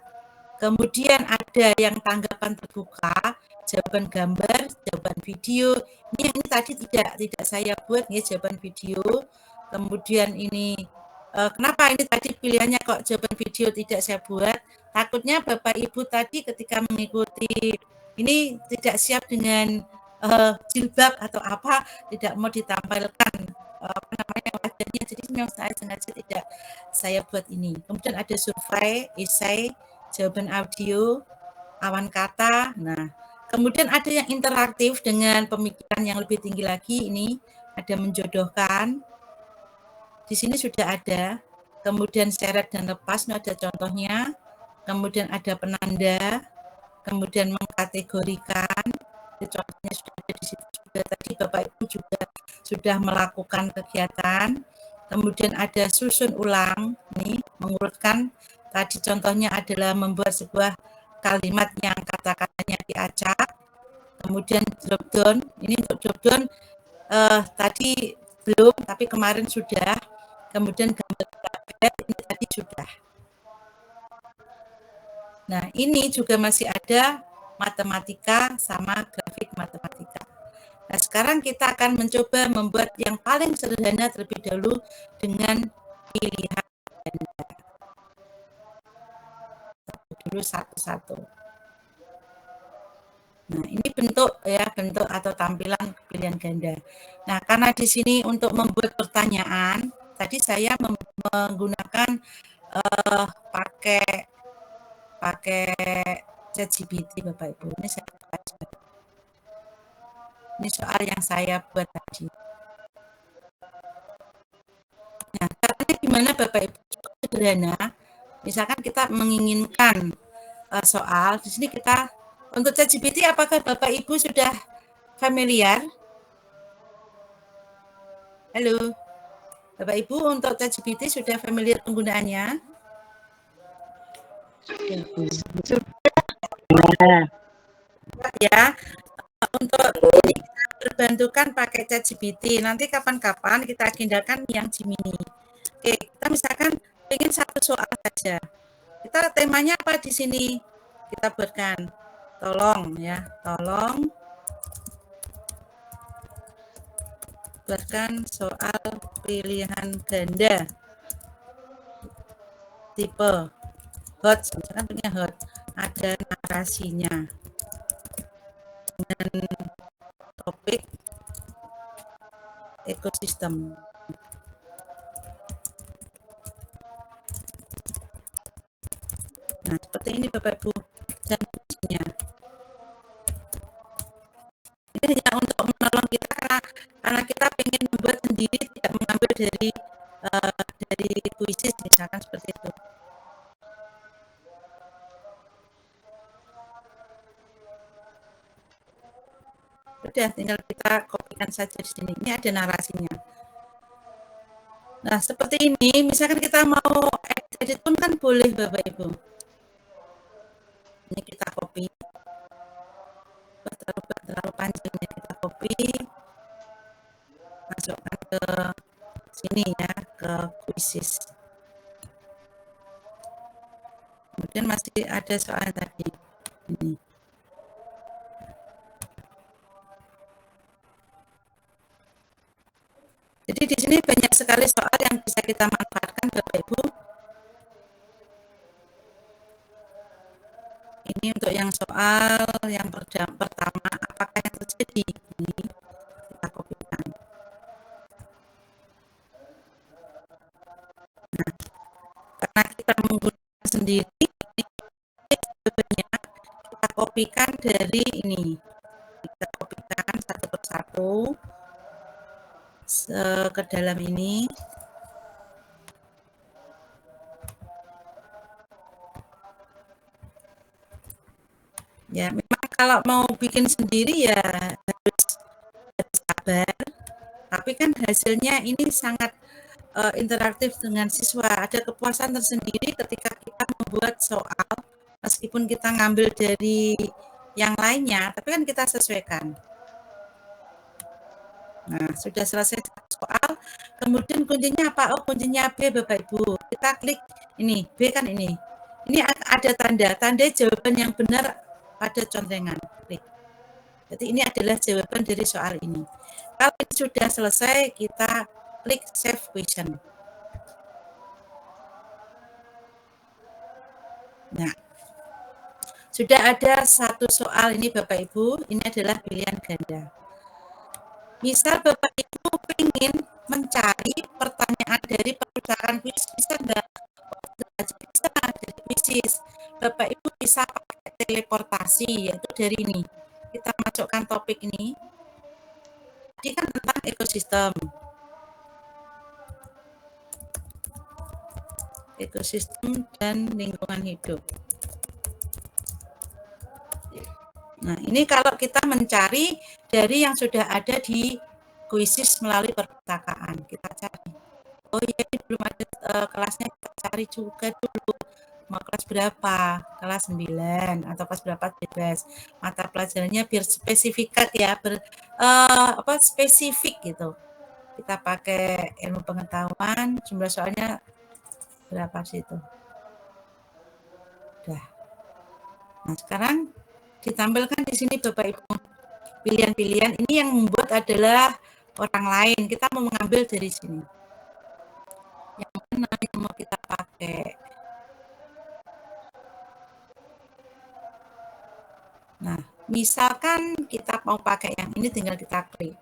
Kemudian ada yang tanggapan terbuka, jawaban gambar, jawaban video. Ini tadi tidak saya buat ya, jawaban video. Kemudian ini Kenapa ini tadi pilihannya kok jawaban video tidak saya buat? Takutnya Bapak Ibu tadi ketika mengikuti ini tidak siap dengan jilbab atau apa, tidak mau ditampilkan apa namanya wajahnya. Jadi memang saya sengaja tidak saya buat ini. Kemudian ada survei, esai, jawaban audio, awan kata. Nah, kemudian ada yang interaktif dengan pemikiran yang lebih tinggi lagi. Ini ada menjodohkan. Di sini sudah ada. Kemudian seret dan lepas, ini ada contohnya. Kemudian ada penanda. Kemudian mengkategorikan. Itu contohnya sudah ada di situ juga. Tadi Bapak Ibu juga sudah melakukan kegiatan. Kemudian ada susun ulang. Ini mengurutkan. Tadi contohnya adalah membuat sebuah kalimat yang kata-katanya diacak. Kemudian drop down. Ini untuk drop down tadi belum, tapi kemarin sudah. Kemudian gambar grafik ini tadi sudah. Nah, ini juga masih ada matematika sama grafik matematika. Nah, sekarang kita akan mencoba membuat yang paling sederhana terlebih dahulu dengan pilihan ganda. Dulu satu-satu. Nah, ini bentuk ya, bentuk atau tampilan pilihan ganda. Nah, karena di sini untuk membuat pertanyaan, tadi saya menggunakan pakai ChatGPT Bapak Ibu. Ini saya baca. Ini soal yang saya buat tadi. Nah, caranya gimana Bapak Ibu? Cukup sederhana. Misalkan kita menginginkan soal, di sini kita untuk ChatGPT apakah Bapak Ibu sudah familiar? Halo. Bapak Ibu untuk ChatGPT sudah familiar penggunaannya? Ya. Untuk ini kita berbantukan pakai ChatGPT. Nanti kapan-kapan kita agendakan yang Gemini. Oke, kita misalkan ingin satu soal saja. Kita temanya apa di sini? Kita buatkan. Tolong ya, tolong buatkan soal pilihan ganda tipe hot, misalkan punya hot, ada narasinya dengan topik ekosistem. Nah, seperti ini Bapak Ibu dan kuncinya. Ini hanya untuk menolong kita karena kita ingin membuat sendiri, tidak mengambil dari kuisis misalkan seperti itu. Sudah, tinggal kita kopikan saja di sini. Ini ada narasinya. Nah, seperti ini, misalkan kita mau edit pun kan boleh Bapak Ibu. Ini kita copy. Terlalu panjang ini kita copy. Masukkan ke sini ya, ke kuisis. Kemudian masih ada soal tadi. Ini. Jadi di sini banyak sekali soal yang bisa kita manfaatkan Bapak Ibu. Ini untuk yang soal yang pertama, apakah yang terjadi? Ini kita kopikan. Nah, karena kita menggunakan sendiri, ini kita kopikan dari ini. Kita kopikan satu persatu ke dalam ini. Ya, memang kalau mau bikin sendiri ya harus sabar. Tapi kan hasilnya ini sangat interaktif dengan siswa. Ada kepuasan tersendiri ketika kita membuat soal, meskipun kita ngambil dari yang lainnya, tapi kan kita sesuaikan. Nah, sudah selesai soal. Kemudian kuncinya apa? Oh, kuncinya B, Bapak Ibu. Kita klik ini, B kan ini. Ini ada tanda jawaban yang benar pada contengan. Klik. Jadi ini adalah jawaban dari soal ini. Kalau ini sudah selesai, kita klik Save Question. Nah, sudah ada satu soal ini Bapak Ibu, ini adalah pilihan ganda. Misal Bapak Ibu ingin mencari pertanyaan dari perpustakaan kuis, bisa enggak? Bisa dari kuisis. Bapak Ibu bisa pakai teleportasi, yaitu dari ini. Kita masukkan topik ini. Ini kan tentang ekosistem. Ekosistem dan lingkungan hidup. Nah, ini kalau kita mencari dari yang sudah ada di kuisis melalui perpustakaan, kita cari. Oh iya, ini belum ada kelasnya, kita cari juga dulu. Mau kelas berapa? Kelas 9 atau kelas berapa bebas. Mata pelajarannya biar spesifikat ya, spesifik gitu. Kita pakai ilmu pengetahuan, jumlah soalnya berapa sih itu? Udah. Nah, sekarang ditampilkan di sini Bapak Ibu. Pilihan-pilihan ini yang membuat adalah orang lain. Kita mau mengambil dari sini. Yang mana yang mau kita pakai? Nah, misalkan kita mau pakai yang ini, tinggal kita klik.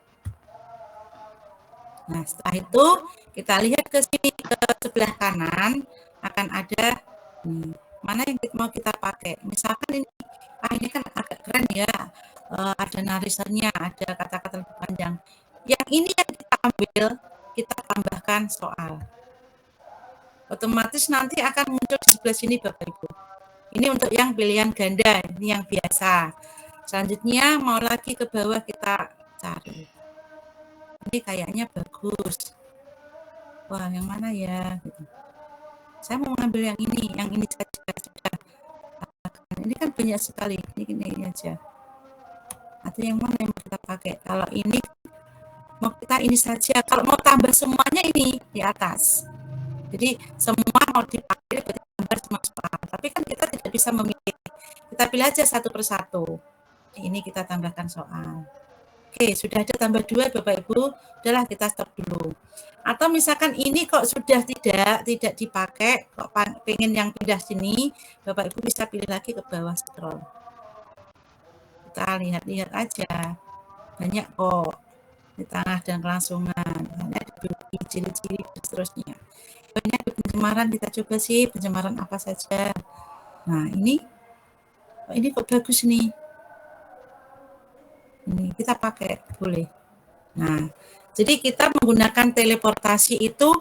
Nah, setelah itu kita lihat ke sini, ke sebelah kanan akan ada mana yang mau kita pakai. Misalkan ini kan agak keren ya, ada narisannya, ada kata-kata lebih panjang. Yang ini yang kita ambil, kita tambahkan soal. Otomatis nanti akan muncul di sebelah sini Bapak Ibu. Ini untuk yang pilihan ganda, ini yang biasa. Selanjutnya mau lagi ke bawah kita cari. Ini kayaknya bagus. Wah, yang mana ya? Saya mau mengambil yang ini saja sudah. Ini kan banyak sekali, ini aja. Atau yang mana yang mau kita pakai? Kalau ini mau kita ini saja. Kalau mau tambah semuanya ini di atas. Jadi semua mau dipakai berarti tambah semua soal. Tapi kan kita tidak bisa memilih. Kita pilih aja satu persatu. Ini kita tambahkan soal. Oke, sudah ada tambah 2 Bapak Ibu, udahlah kita stop dulu. Atau misalkan ini kok sudah tidak dipakai, kok pengen yang pindah sini, Bapak Ibu bisa pilih lagi ke bawah scroll. Kita lihat-lihat aja, banyak kok di tengah dan kelangsungan, ada biologi, ciri-ciri dan seterusnya. Banyak pencemaran, kita coba sih pencemaran apa saja. Nah ini kok bagus nih. Ini kita pakai, boleh. Nah, jadi kita menggunakan teleportasi itu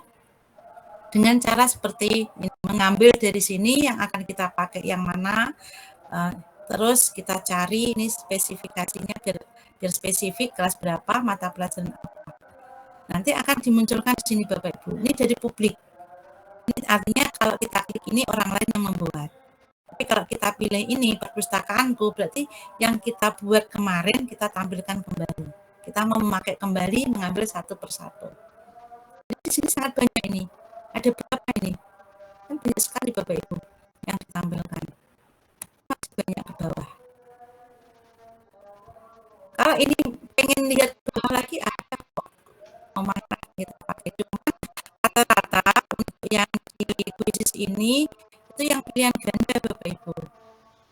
dengan cara seperti ini, mengambil dari sini yang akan kita pakai yang mana, terus kita cari ini spesifikasinya biar spesifik, kelas berapa, mata pelajaran apa. Nanti akan dimunculkan di sini Bapak Ibu. Ini dari publik. Ini artinya kalau kita klik ini orang lain yang membuat. Tapi kalau kita pilih ini perpustakaanku, berarti yang kita buat kemarin kita tampilkan kembali. Kita mau memakai kembali, mengambil satu persatu. Jadi di sini sangat banyak ini. Ada berapa ini? Kan banyak sekali Bapak Ibu yang ditampilkan. Masih banyak ke bawah. Kalau ini pengen lihat ke bawah lagi, ada kok. Mau mana kita pakai. Cuma rata-rata untuk yang di kuisis ini itu yang pilihan ganda Bapak Ibu.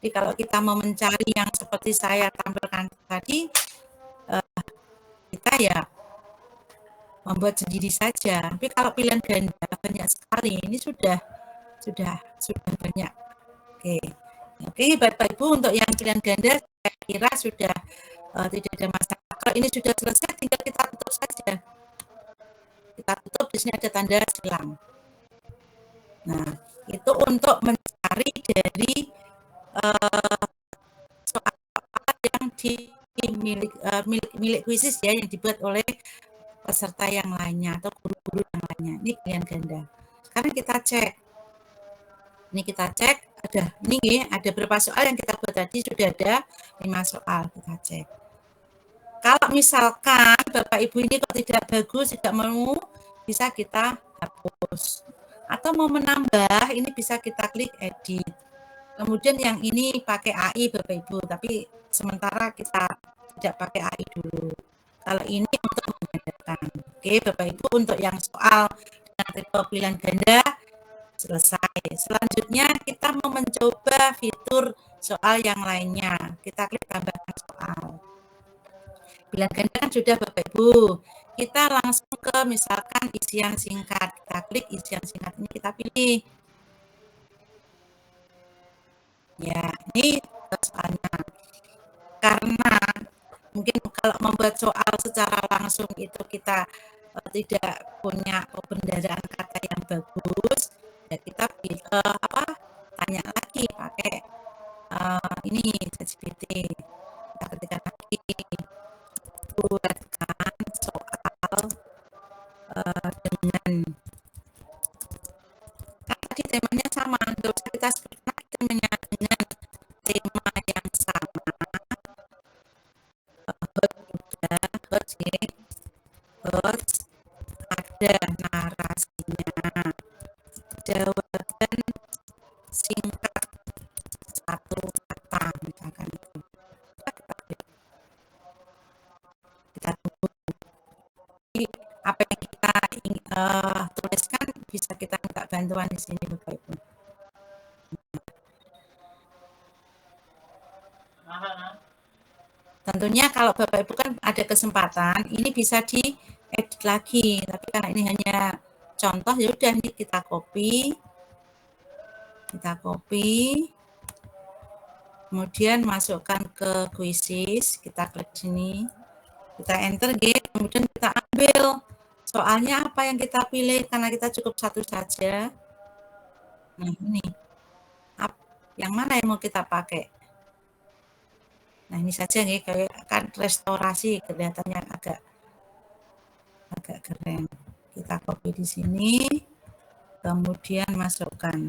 Jadi kalau kita mau mencari yang seperti saya tampilkan tadi, kita ya membuat sendiri saja. Tapi kalau pilihan ganda banyak sekali, ini sudah banyak. Oke, Bapak Ibu, untuk yang pilihan ganda saya kira sudah tidak ada masalah. Kalau ini sudah selesai, tinggal kita tutup saja. Kita tutup, di sini ada tanda silang. Nah, itu untuk mencari dari soal-soal yang milik kuisis ya, yang dibuat oleh peserta yang lainnya atau guru-guru yang lainnya. Ini pilihan ganda. Sekarang kita cek. Ini kita cek, ada berapa soal yang kita buat tadi, sudah ada 5 soal, kita cek. Kalau misalkan Bapak Ibu ini kok tidak bagus, tidak mau, bisa kita hapus. Atau mau menambah, ini bisa kita klik edit. Kemudian yang ini pakai AI Bapak Ibu, tapi sementara kita tidak pakai AI dulu. Kalau ini untuk menggandakan. Oke Bapak Ibu, untuk yang soal dengan tipe pilihan ganda Selesai. Selanjutnya kita mau mencoba fitur soal yang lainnya. Kita klik tambahkan soal. Pilihan ganda kan sudah Bapak Ibu. Kita langsung ke misalkan isian singkat. Kita klik isian singkat ini, kita pilih. Ya, ini soalnya. Karena mungkin kalau membuat soal secara langsung itu kita tidak punya pembendaharaan kata yang bagus, ya kita tanya lagi pakai ini ChatGPT. Kita ketikkan lagi, buatkan soal dengan tadi temanya sama, nggak usah kita sebutkan temanya dengan tema yang sama. Hot ada narasinya, jawaban singkat satu kata misalkan itu. Kita tunggu. Jadi, apa yang kita tuliskan bisa kita minta bantuan di sini Bapak Ibu. Tentunya kalau Bapak Ibu kan ada kesempatan, ini bisa diedit lagi. Tapi karena ini hanya contoh, ya udah nih kita copy. Kemudian masukkan ke quizzes, kita klik sini. Kita enter gitu, kemudian kita ambil soalnya apa yang kita pilih karena kita cukup satu saja. Nah, ini. Yang mana yang mau kita pakai? Nah, ini saja nih, kayak kan restorasi kelihatannya agak keren. Kita copy di sini, kemudian masukkan.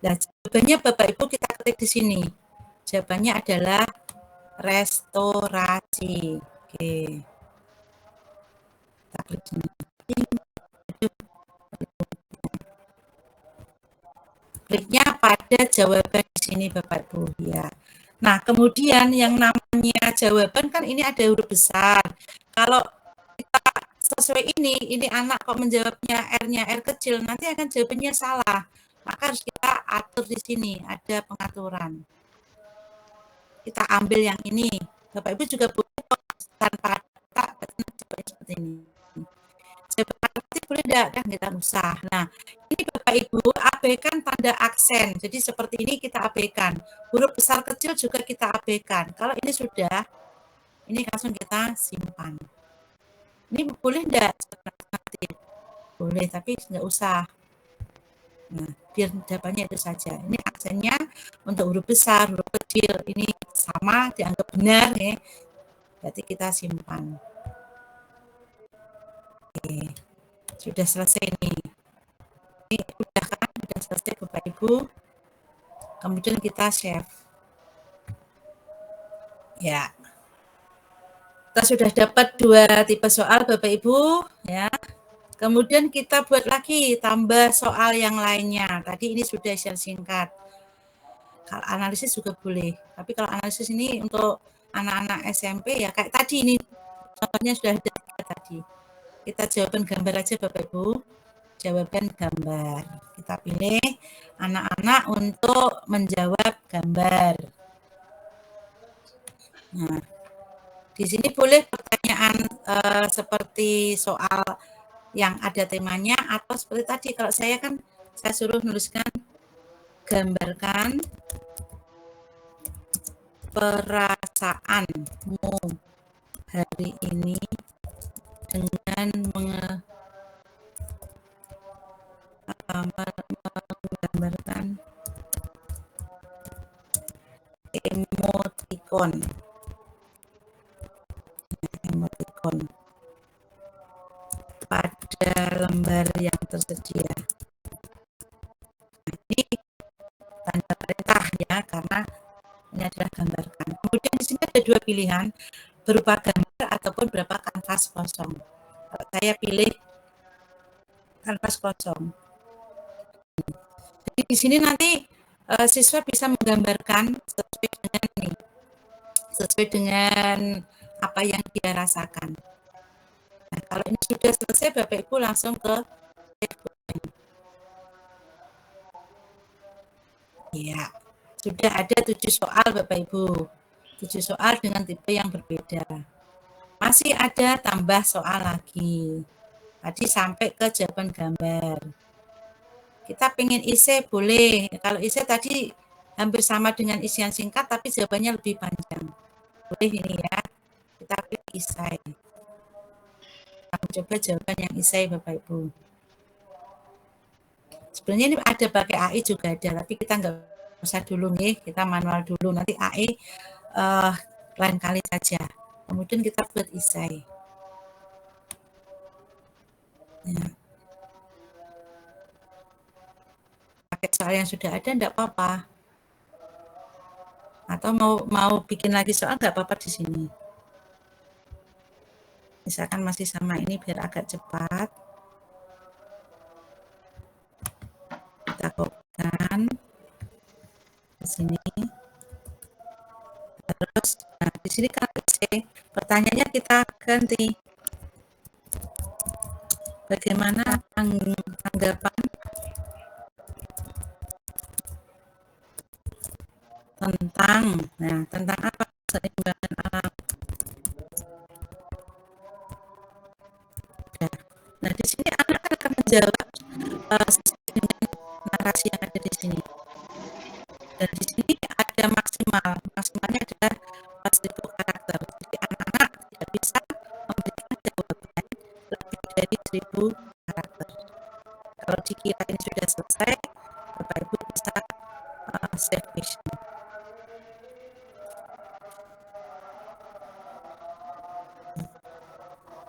Nah, jawabannya Bapak Ibu kita ketik di sini. Jawabannya adalah restorasi. Oke. Kita klik sini. Kliknya pada jawaban di sini Bapak Ibu ya. Nah, kemudian yang namanya jawaban kan ini ada huruf besar. Kalau kita sesuai ini anak kok menjawabnya R-nya R kecil, nanti akan jawabannya salah. Maka harus kita atur di sini, ada pengaturan. Kita ambil yang ini. Bapak Ibu juga boleh tanpa kata seperti ini. Seperti boleh enggak? Kita usah. Nah, ini Bapak Ibu abaikan tanda aksen. Jadi seperti ini kita abaikan. Huruf besar kecil juga kita abaikan. Kalau ini sudah, ini langsung kita simpan. Ini boleh enggak? Boleh, tapi enggak usah. Nah, biar jawabannya itu saja. Ini aksennya untuk huruf besar, huruf kecil. Ini sama, dianggap benar ya. Berarti kita simpan. Oke, sudah selesai nih. Ini udah kan, sudah selesai Bapak Ibu. Kemudian kita save. Ya. Kita sudah dapat 2 tipe soal Bapak Ibu ya. Kemudian kita buat lagi tambah soal yang lainnya. Tadi ini sudah share singkat. Kalau analisis juga boleh. Tapi kalau analisis ini untuk anak-anak SMP ya kayak tadi ini. Contohnya sudah ada tadi. Kita jawaban gambar aja Bapak Ibu. Jawaban gambar. Kita pilih anak-anak untuk menjawab gambar. Nah, di sini boleh pertanyaan seperti soal yang ada temanya atau seperti tadi kalau saya kan saya suruh menuliskan gambarkan perasaanmu hari ini dengan menggambarkan emoticon pada lembar yang tersedia. Ini tanda perintah ya, karena ini adalah gambarkan. Kemudian di sini ada 2 pilihan, berupa gambar ataupun berupa kanvas kosong. Kalau saya pilih kanvas kosong. Jadi di sini nanti siswa bisa menggambarkan sesuai dengan apa yang dia rasakan. Nah, kalau ini sudah selesai, Bapak Ibu langsung ke Ya, sudah ada 7 soal Bapak Ibu. 7 soal dengan tipe yang berbeda. Masih ada tambah soal lagi. Tadi sampai ke jawaban gambar. Kita pengen isi boleh. Kalau isi tadi hampir sama dengan isian singkat tapi jawabannya lebih panjang. Boleh ini ya. Kita klik isai. Kita coba jawaban yang isai Bapak Ibu. Sebenarnya ini ada pakai AI juga ada, tapi kita nggak usah dulu nih, kita manual dulu. Nanti AI lain kali saja. Kemudian kita buat isai. Ya. Pakai soal yang sudah ada enggak apa-apa. Atau mau bikin lagi soal enggak apa-apa di sini. Misalkan masih sama ini biar agak cepat. Kita kopikan ke sini. Terus nah di sini kan pertanyaannya kita ganti. Bagaimana tanggapan tentang apa keseimbangan alam. Nah, di sini anak akan menjawab sesuai dengan narasi yang ada di sini. Dan di sini ada maksimalnya adalah 4.000 karakter. Jadi anak-anak tidak bisa memberikan jawaban lebih dari 1.000 karakter. Kalau dikira ini sudah selesai, Bapak Ibu bisa save question.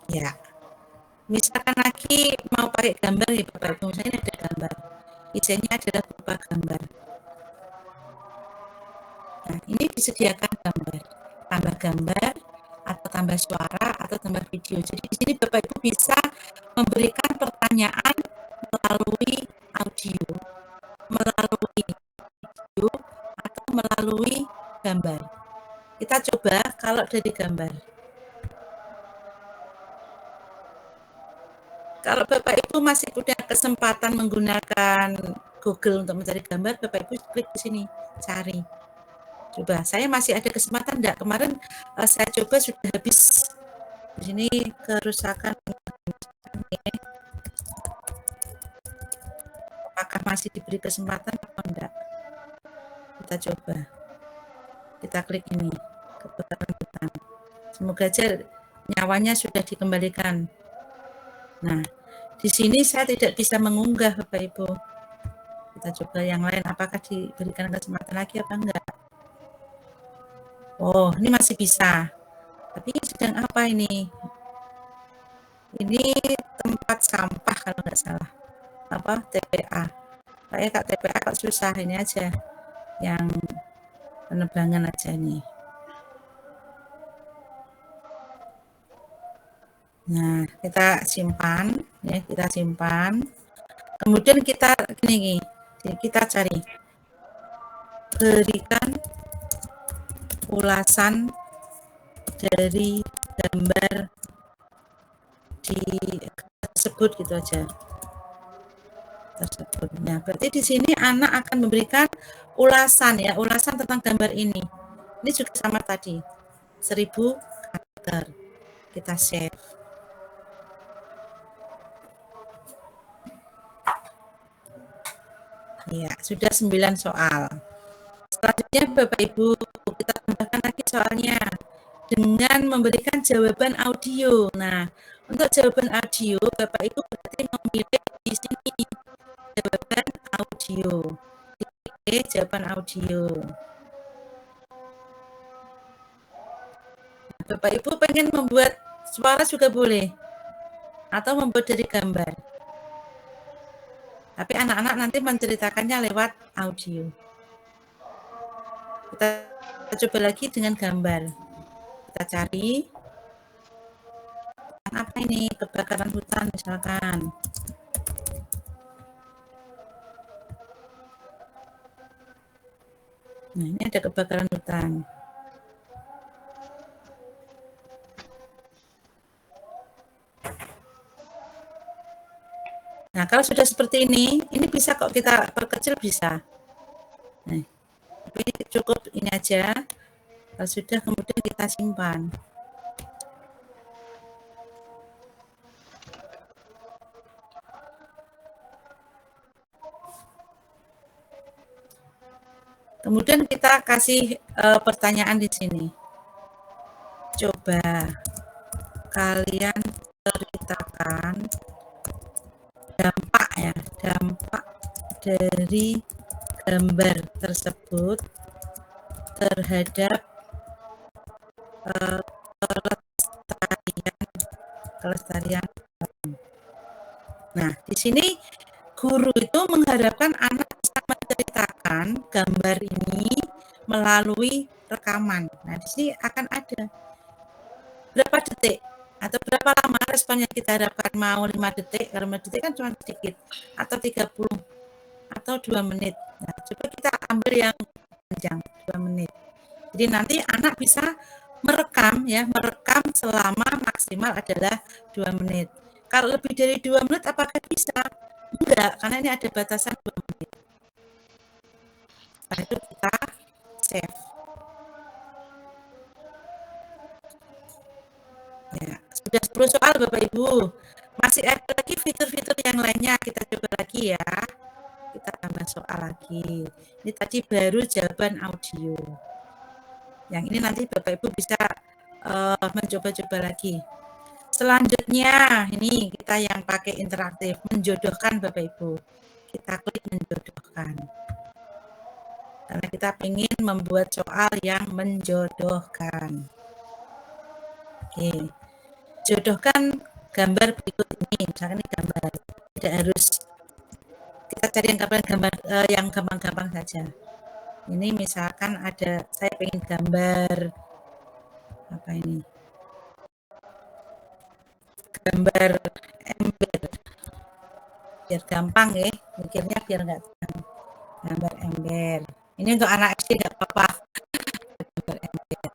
Ya, misalkan lagi mau pakai gambar ya Bapak Ibu, misalnya ada gambar, isinya adalah berupa gambar. Nah, ini disediakan gambar, tambah gambar, atau tambah suara, atau tambah video. Jadi di sini Bapak Ibu bisa memberikan pertanyaan melalui audio, melalui video, atau melalui gambar. Kita coba kalau dari gambar. Kalau Bapak Ibu masih punya kesempatan menggunakan Google untuk mencari gambar, Bapak Ibu klik di sini, cari. Coba, saya masih ada kesempatan enggak? Kemarin saya coba sudah habis. Di sini kerusakan. Apakah masih diberi kesempatan atau enggak? Kita coba. Kita klik ini, kebakaran hutan. Semoga aja nyawanya sudah dikembalikan. Nah, di sini saya tidak bisa mengunggah Bapak Ibu. Kita coba yang lain, apakah diberikan kesempatan lagi apa enggak? Oh, ini masih bisa. Tapi sedang apa ini? Ini tempat sampah kalau nggak salah. Apa? TPA. Kayak Kak TPA kok susah, ini aja. Yang penerbangan aja nih. Nah, kita simpan, ya, kita simpan. Kemudian kita kita cari berikan ulasan dari gambar di tersebut gitu aja. Tersebut. Nah, berarti di sini anak akan memberikan ulasan ya, ulasan tentang gambar ini. Ini juga sama tadi, 1.000 karakter. Kita save. Ya, sudah 9 soal. Selanjutnya Bapak Ibu, kita tambahkan lagi soalnya dengan memberikan jawaban audio. Nah, untuk jawaban audio, Bapak Ibu berarti memilih di sini jawaban audio. Pilih jawaban audio. Bapak Ibu pengen membuat suara juga boleh, atau membuat dari gambar. Tapi anak-anak nanti menceritakannya lewat audio. Kita coba lagi dengan gambar. Kita cari apa ini, kebakaran hutan misalkan. Nah, ini ada kebakaran hutan. Nah, kalau sudah seperti ini bisa kok kita perkecil bisa. Nah, ini cukup ini aja. Kalau sudah kemudian kita simpan. Kemudian kita kasih pertanyaan di sini. Coba kalian ceritakan dampak dari gambar tersebut terhadap kelestarian. Nah, di sini guru itu mengharapkan anak bisa menceritakan gambar ini melalui rekaman. Nah, di sini akan ada berapa detik atau berapa lama respon yang kita harapkan, mau 5 detik, karena 5 detik kan cuma sedikit, atau 30 atau 2 menit. Nah, coba kita ambil yang panjang, 2 menit. Jadi nanti anak bisa merekam selama maksimal adalah 2 menit. Kalau lebih dari 2 menit apakah bisa? Enggak, karena ini ada batasan 2 menit. Setelah itu kita save. Ya, sudah 10 soal Bapak Ibu. Masih ada lagi fitur-fitur yang lainnya, kita coba lagi ya. Kita tambah soal lagi. Ini tadi baru jawaban audio. Yang ini nanti Bapak Ibu bisa mencoba-coba lagi. Selanjutnya ini kita yang pakai interaktif, menjodohkan Bapak Ibu. Kita klik menjodohkan. Karena kita ingin membuat soal yang menjodohkan. Oke. Jodohkan gambar berikut ini. Misalkan ini gambar. Tidak harus kita cari gambar yang gampang-gampang saja. Ini misalkan ada, saya pengen gambar apa ini? Gambar ember. Biar gampang ya, mikirnya biar enggak gambar ember. Ini untuk anak SD enggak apa-apa. Gambar ember.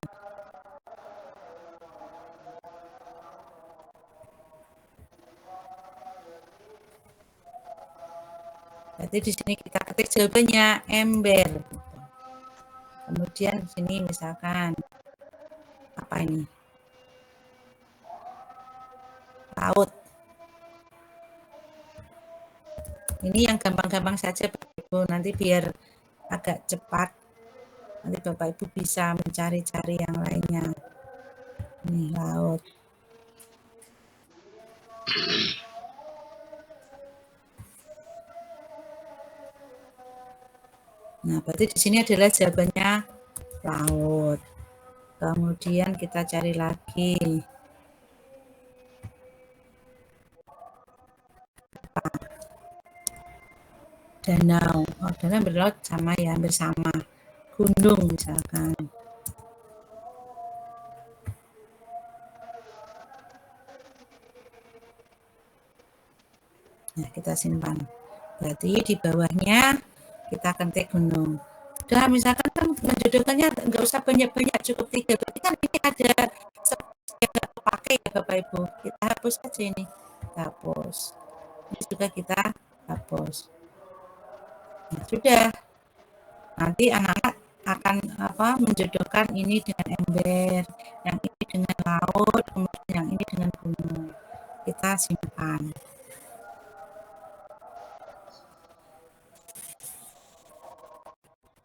Berarti di sini kita ketik jawabannya ember. Kemudian di sini misalkan apa ini? Laut. Ini yang gampang-gampang saja Bapak Ibu, nanti biar agak cepat. Nanti Bapak Ibu bisa mencari-cari yang lainnya. Ini laut. Nah, berarti di sini adalah jawabannya laut. Kemudian kita cari lagi. Danau. Oh, danau berlaut sama ya, bersama. Gunung misalkan. Nah, kita simpan. Berarti di bawahnya kita ketik gunung. Udah, misalkan kan menjodohkannya nggak usah banyak-banyak, cukup 3. Berarti kan ini ada yang nggak terpakai ya Bapak Ibu. Kita hapus aja ini. Kita hapus. Ini juga kita hapus. Nah, sudah. Nanti anak-anak akan menjodohkan ini dengan ember, yang ini dengan laut, kemudian yang ini dengan gunung. Kita simpan.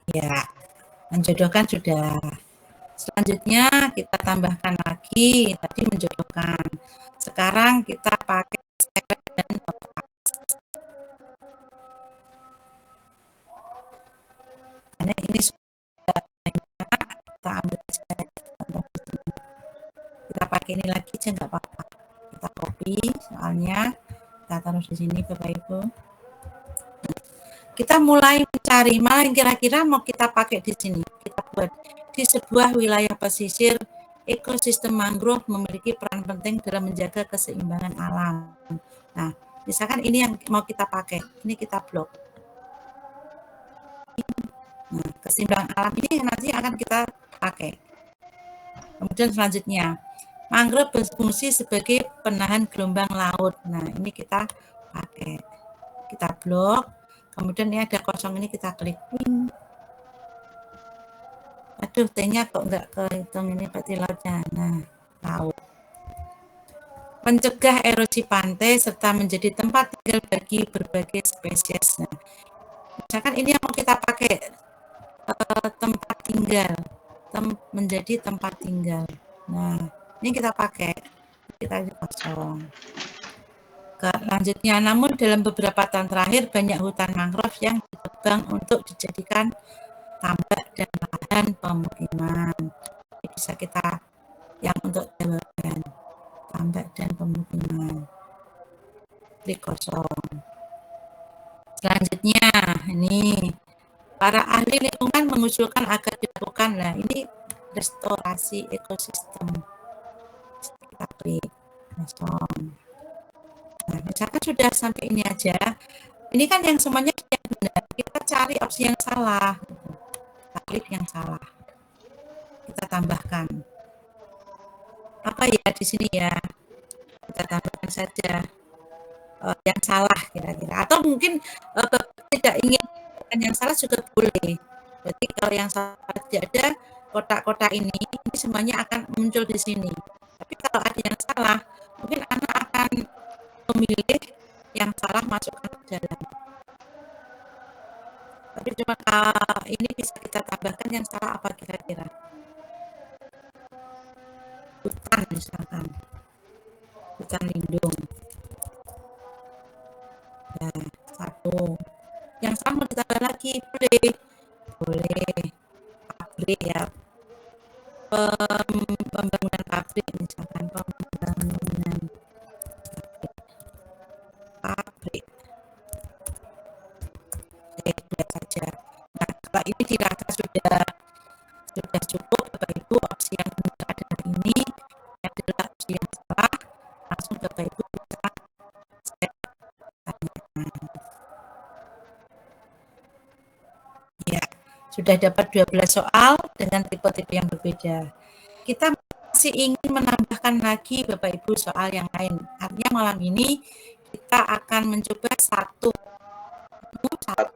Ya, menjodohkan sudah. Selanjutnya kita tambahkan lagi, tadi menjodohkan. Sekarang kita pakai seret dan lepas. Karena ini sudah banyak, kita ambil seret. Kita pakai ini lagi aja nggak apa-apa. Kita copy soalnya, kita taruh di sini Bapak Ibu. Kita mulai mencari mana yang kira-kira mau kita pakai di sini. Kita buat di sebuah wilayah pesisir, ekosistem mangrove memiliki peran penting dalam menjaga keseimbangan alam. Nah, misalkan ini yang mau kita pakai, ini kita blok. Nah, keseimbangan alam ini nanti akan kita pakai. Kemudian selanjutnya, mangrove berfungsi sebagai penahan gelombang laut. Nah, ini kita pakai. Kita blok. Kemudian ini ada kosong, ini kita klik. Aduh, T-nya kok nggak kehitung ini berarti lautnya. Nah, laut. Mencegah erosi pantai serta menjadi tempat tinggal bagi berbagai spesies. Nah, misalkan ini yang mau kita pakai tempat tinggal, menjadi tempat tinggal. Nah, ini kita pakai, kita kosong. Lanjutnya, namun dalam beberapa tahun terakhir banyak hutan mangrove yang ditebang untuk dijadikan tambak dan lahan pemukiman. Ini bisa kita yang untuk jawaban tambak dan pemukiman. Klik kosong. Selanjutnya, ini para ahli lingkungan mengusulkan agar dilakukan. Nah, ini restorasi ekosistem. Kita klik kosong. Nah, misalkan sudah sampai ini aja, ini kan yang semuanya yang benar. Kita cari opsi yang salah. Kita klik yang salah. Kita tambahkan. Apa ya di sini ya? Kita tambahkan saja yang salah kira-kira. Atau mungkin tidak ingin yang salah juga boleh. Berarti kalau yang salah tidak ada, kotak-kotak ini semuanya akan muncul di sini. Tapi kalau ada yang salah, mungkin anak akan memilih yang salah masukkan ke dalam. Tapi cuma ini bisa kita tambahkan yang salah apa kira-kira? Hutan misalkan, hutan lindung. Nah, satu. Yang salah mau ditambah lagi, boleh. Pabrik ya. Pembangunan pabrik misalkan, pembangunan pabrik. Lihat saja. Nah, kalau ini dirasa sudah cukup, Bapak Ibu, opsi yang kedua adalah ini adalah opsi yang salah. Langsung Bapak Ibu bisa saya tanyakan. Ya, sudah dapat 12 soal dengan tipe-tipe yang berbeda. Kita masih ingin menambahkan lagi Bapak Ibu soal yang lain. Artinya malam ini kita akan mencoba satu dengan satu.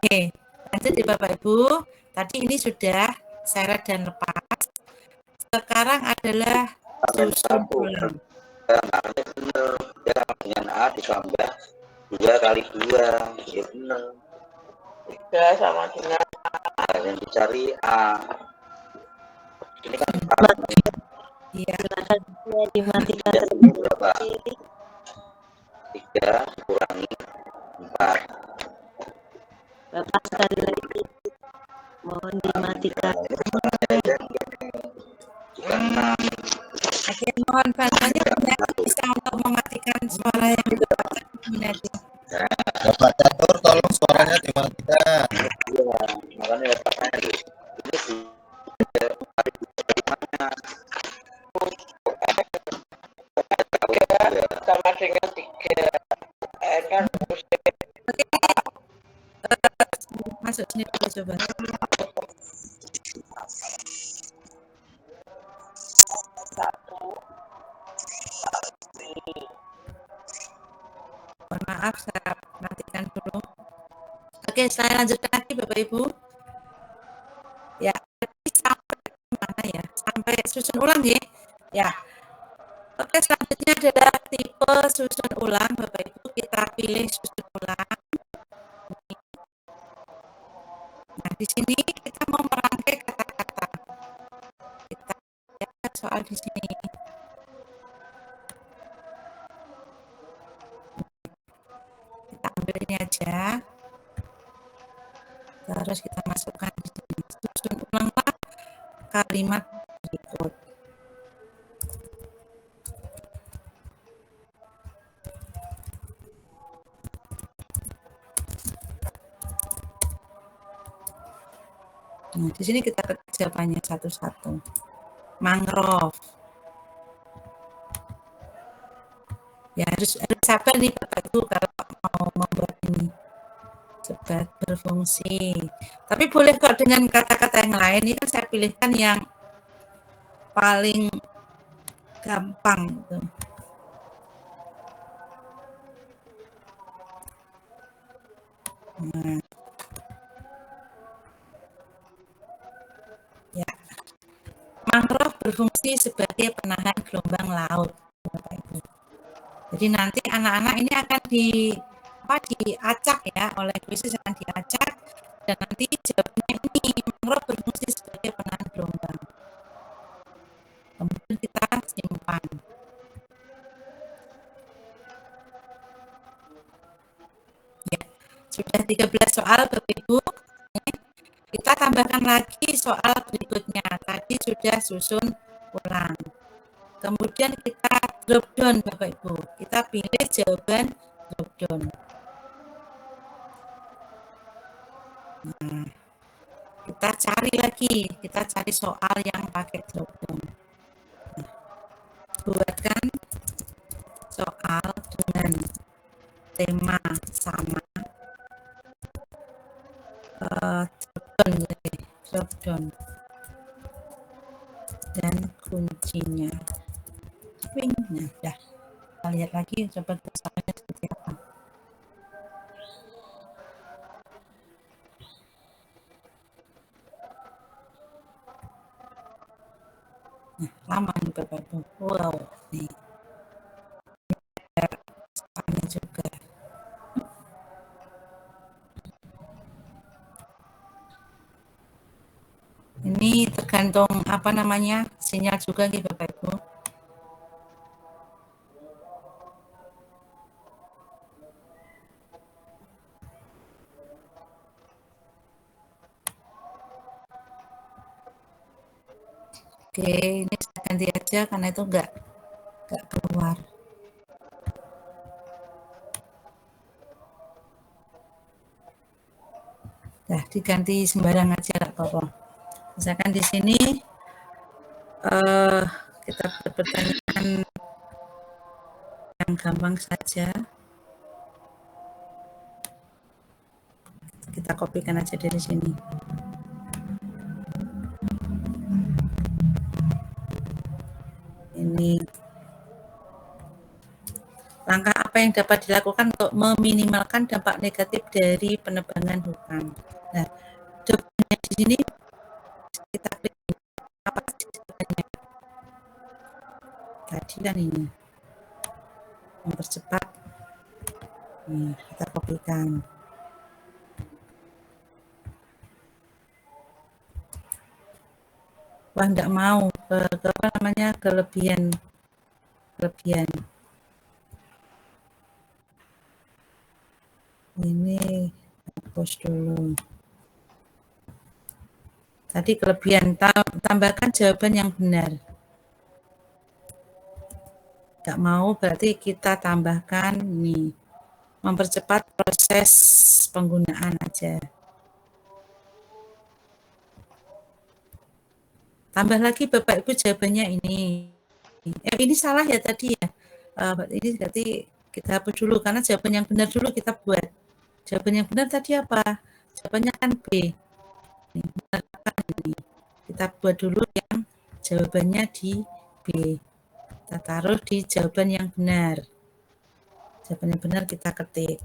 Oke, lanjut ya Bapak Ibu. Tadi ini sudah seret dan lepas. Sekarang adalah susun ulang. Dengan A ditambah 2 kali 2, ya benar. 3 sama dengan Yang dicari A. Ini kan Iya. Dimatikan berapa? 3 dikurangi 4. Bapak sekali lagi mohon dimatikan. Oke, mohon bantuannya bisa untuk mematikan suara yang didapatkan nanti. Bapak Catur, tolong suaranya dimatikan. Iya, makanya letaknya ini sama dengan 3 kan Oke, masuk sini dulu coba. Mohon maaf, saya matikan dulu. Oke, saya lanjutkan lagi Bapak Ibu. Ya, sampai mana ya? Sampai susun ulang ya. Ya. Oke, selanjutnya adalah tipe susun ulang. Bapak Ibu, kita pilih susun ulang. Nah, di sini kita mau merangkai kata-kata. Kita lihat soal di sini. Kita ambil ini aja. Terus kita masukkan di sini. Susun ulanglah kalimat berikut. Nah, di sini kita ketik jawabannya satu-satu. Mangrove. Ya, harus sabar nih Bapak Ibu kalau mau membuat ini cepat berfungsi. Tapi boleh kok dengan kata-kata yang lain. Ini kan saya pilihkan yang paling gampang gitu. Nah, berfungsi sebagai penahan gelombang laut, Bapak Ibu. Jadi nanti anak-anak ini akan diacak ya, oleh kuisis akan diacak, dan nanti jawabannya ini mangrove berfungsi sebagai penahan gelombang. Kemudian kita simpan. Ya, sudah 13 soal Bapak Ibu. Kita tambahkan lagi soal berikutnya. Tadi sudah susun ulang. Kemudian kita drop down Bapak Ibu. Kita pilih jawaban drop down. Nah, kita cari lagi. Kita cari soal yang pakai drop down. Nah, buatkan soal dengan tema sama. Drop down dan kuncinya. Nah, dah. Kita lihat lagi, coba soalnya seperti apa. Nah, lama nih Bapak Ibu. Wow, nih. Soalnya juga. Ini tergantung apa namanya sinyal juga nih Bapak Ibu. Oke, ini saya ganti aja karena itu enggak keluar. Nah, diganti sembarang aja enggak apa-apa. Misalkan di sini kita buat pertanyaan yang gampang saja. Kita kopikan aja dari sini. Ini langkah apa yang dapat dilakukan untuk meminimalkan dampak negatif dari penebangan hutan. Nah, jawabannya di sini kita klik apa sih jawabannya? Tadi kan ini mempercepat. Nih, kita kopikan. Wah, enggak mau apa namanya kelebihan. Ini hapus dulu. Tadi kelebihan, tambahkan jawaban yang benar. Enggak mau berarti kita tambahkan nih, mempercepat proses penggunaan aja. Tambah lagi Bapak Ibu jawabannya ini. Ini salah ya tadi ya. Ini berarti kita hapus dulu karena jawaban yang benar dulu kita buat. Jawaban yang benar tadi apa? Jawabannya kan B. Ini. Kita buat dulu yang jawabannya di B. Kita taruh di jawaban yang benar. Jawaban yang benar kita ketik.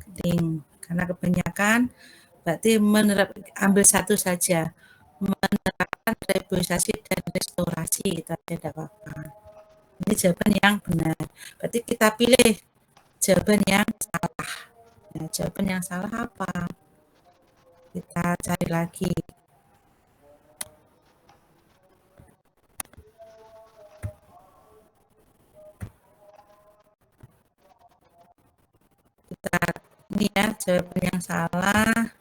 Karena kebanyakan berarti ambil satu saja. Menerapkan reboisasi dan restorasi, itu aja tidak apa-apa. Ini jawaban yang benar. Berarti kita pilih jawaban yang salah. Nah, jawaban yang salah apa? Kita cari lagi. Kita ini ya jawaban yang salah.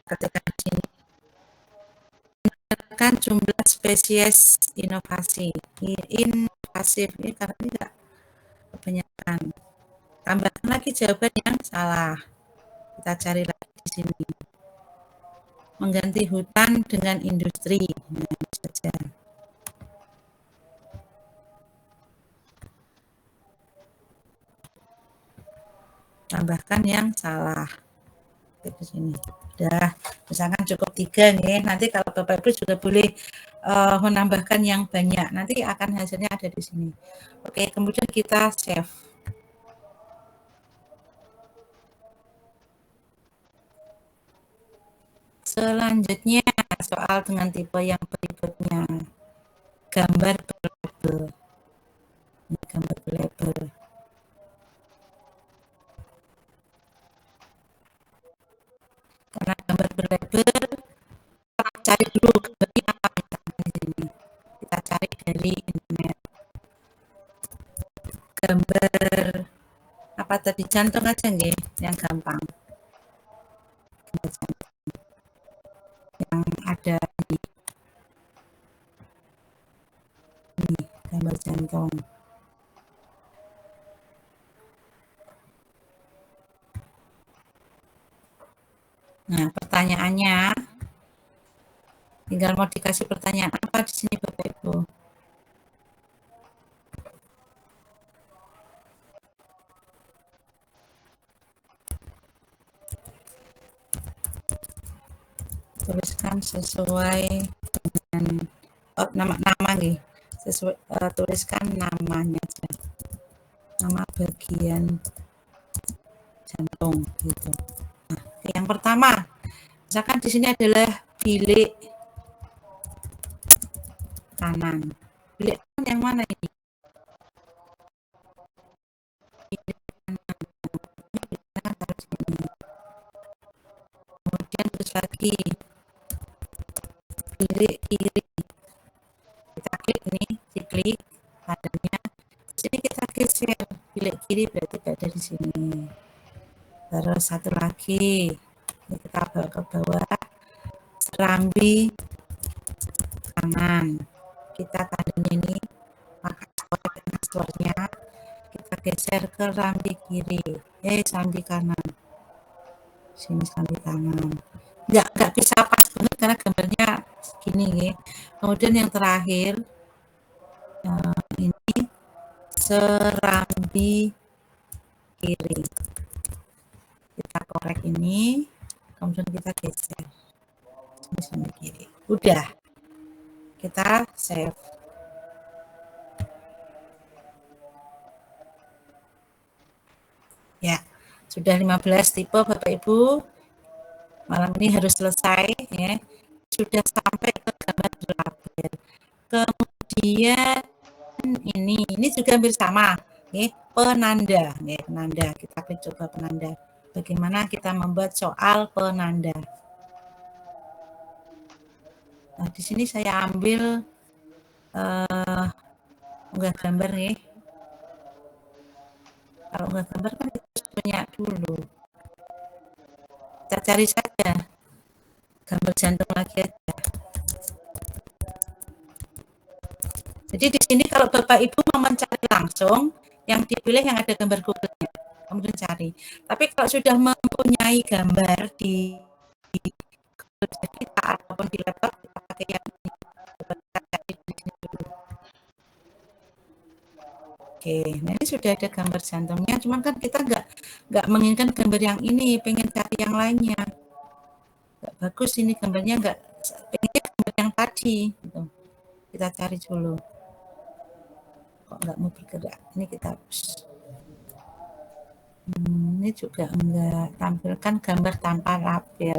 Ketika di sini kan jumlah spesies invasif ini karena tidak kebanyakan. Tambahkan lagi jawaban yang salah. Kita cari lagi di sini. Mengganti hutan dengan industri. Nah, ini saja. Tambahkan yang salah. Di sini. Udah, misalkan cukup 3 nih. Nanti kalau Bapak Ibu juga boleh menambahkan yang banyak. Nanti akan hasilnya ada di sini. Oke, kemudian kita save. Selanjutnya soal dengan tipe yang berikutnya. gambar berlabel. Ini gambar berlabel. Karena gambar berlabel, kita cari dulu gambarnya apa di sini. Kita cari dari internet. Gambar apa tadi, jantung aja nggih, yang gampang. Gambar jantung yang ada di ini, gambar jantung. Nah, pertanyaannya tinggal mau dikasih pertanyaan apa di sini Bapak Ibu? Tuliskan sesuai dengan nama nih. Sesuai tuliskan namanya aja. Nama bagian jantung gitu. Nah, yang pertama, misalkan di sini adalah bilik kanan. Bilik kanan yang mana ini? Bilik kanan. Bilik kanan taruh sini. Kemudian terus lagi bilik kiri. Kita klik nih, diklik adanya. Sini kita geser bilik kiri berarti ada di sini. Terus satu lagi, ini kita bawa ke bawah, serambi kanan. Kita tandanya ini pakai aksesornya, kita geser ke serambi kiri, serambi kanan. Sini serambi kanan. Nggak bisa pas banget karena gambarnya segini ya. Kemudian yang terakhir, ini serambi kiri. Kita korek ini, kemudian kita geser sini sampai kiri. Udah, kita save. Ya, sudah 15 tipe Bapak Ibu. Malam ini harus selesai ya. Sudah sampai ke gambar berlabel. Kemudian ini juga hampir sama, ya, penanda. Ya, penanda. Kita klik coba penanda. Bagaimana kita membuat soal penanda. Nah, di sini saya ambil unggah gambar nih. Kalau unggah gambar kan kita harus punya dulu. Kita cari saja gambar jantung lagi aja. Jadi di sini kalau Bapak Ibu mau mencari langsung, yang dipilih yang ada gambar Google-nya, kemudian cari. Tapi kalau sudah mempunyai gambar di kita ataupun di laptop, kita pakai yang ini. Kita cari di sini dulu. Oke, nah ini sudah ada gambar jantungnya, cuman kan kita nggak menginginkan gambar yang ini, pengen cari yang lainnya. Nggak bagus ini gambarnya, pengennya gambar yang tadi. Gitu. Kita cari dulu. Kok nggak mau bergerak? Ini kita hapus. Ini juga enggak, tampilkan gambar tanpa label.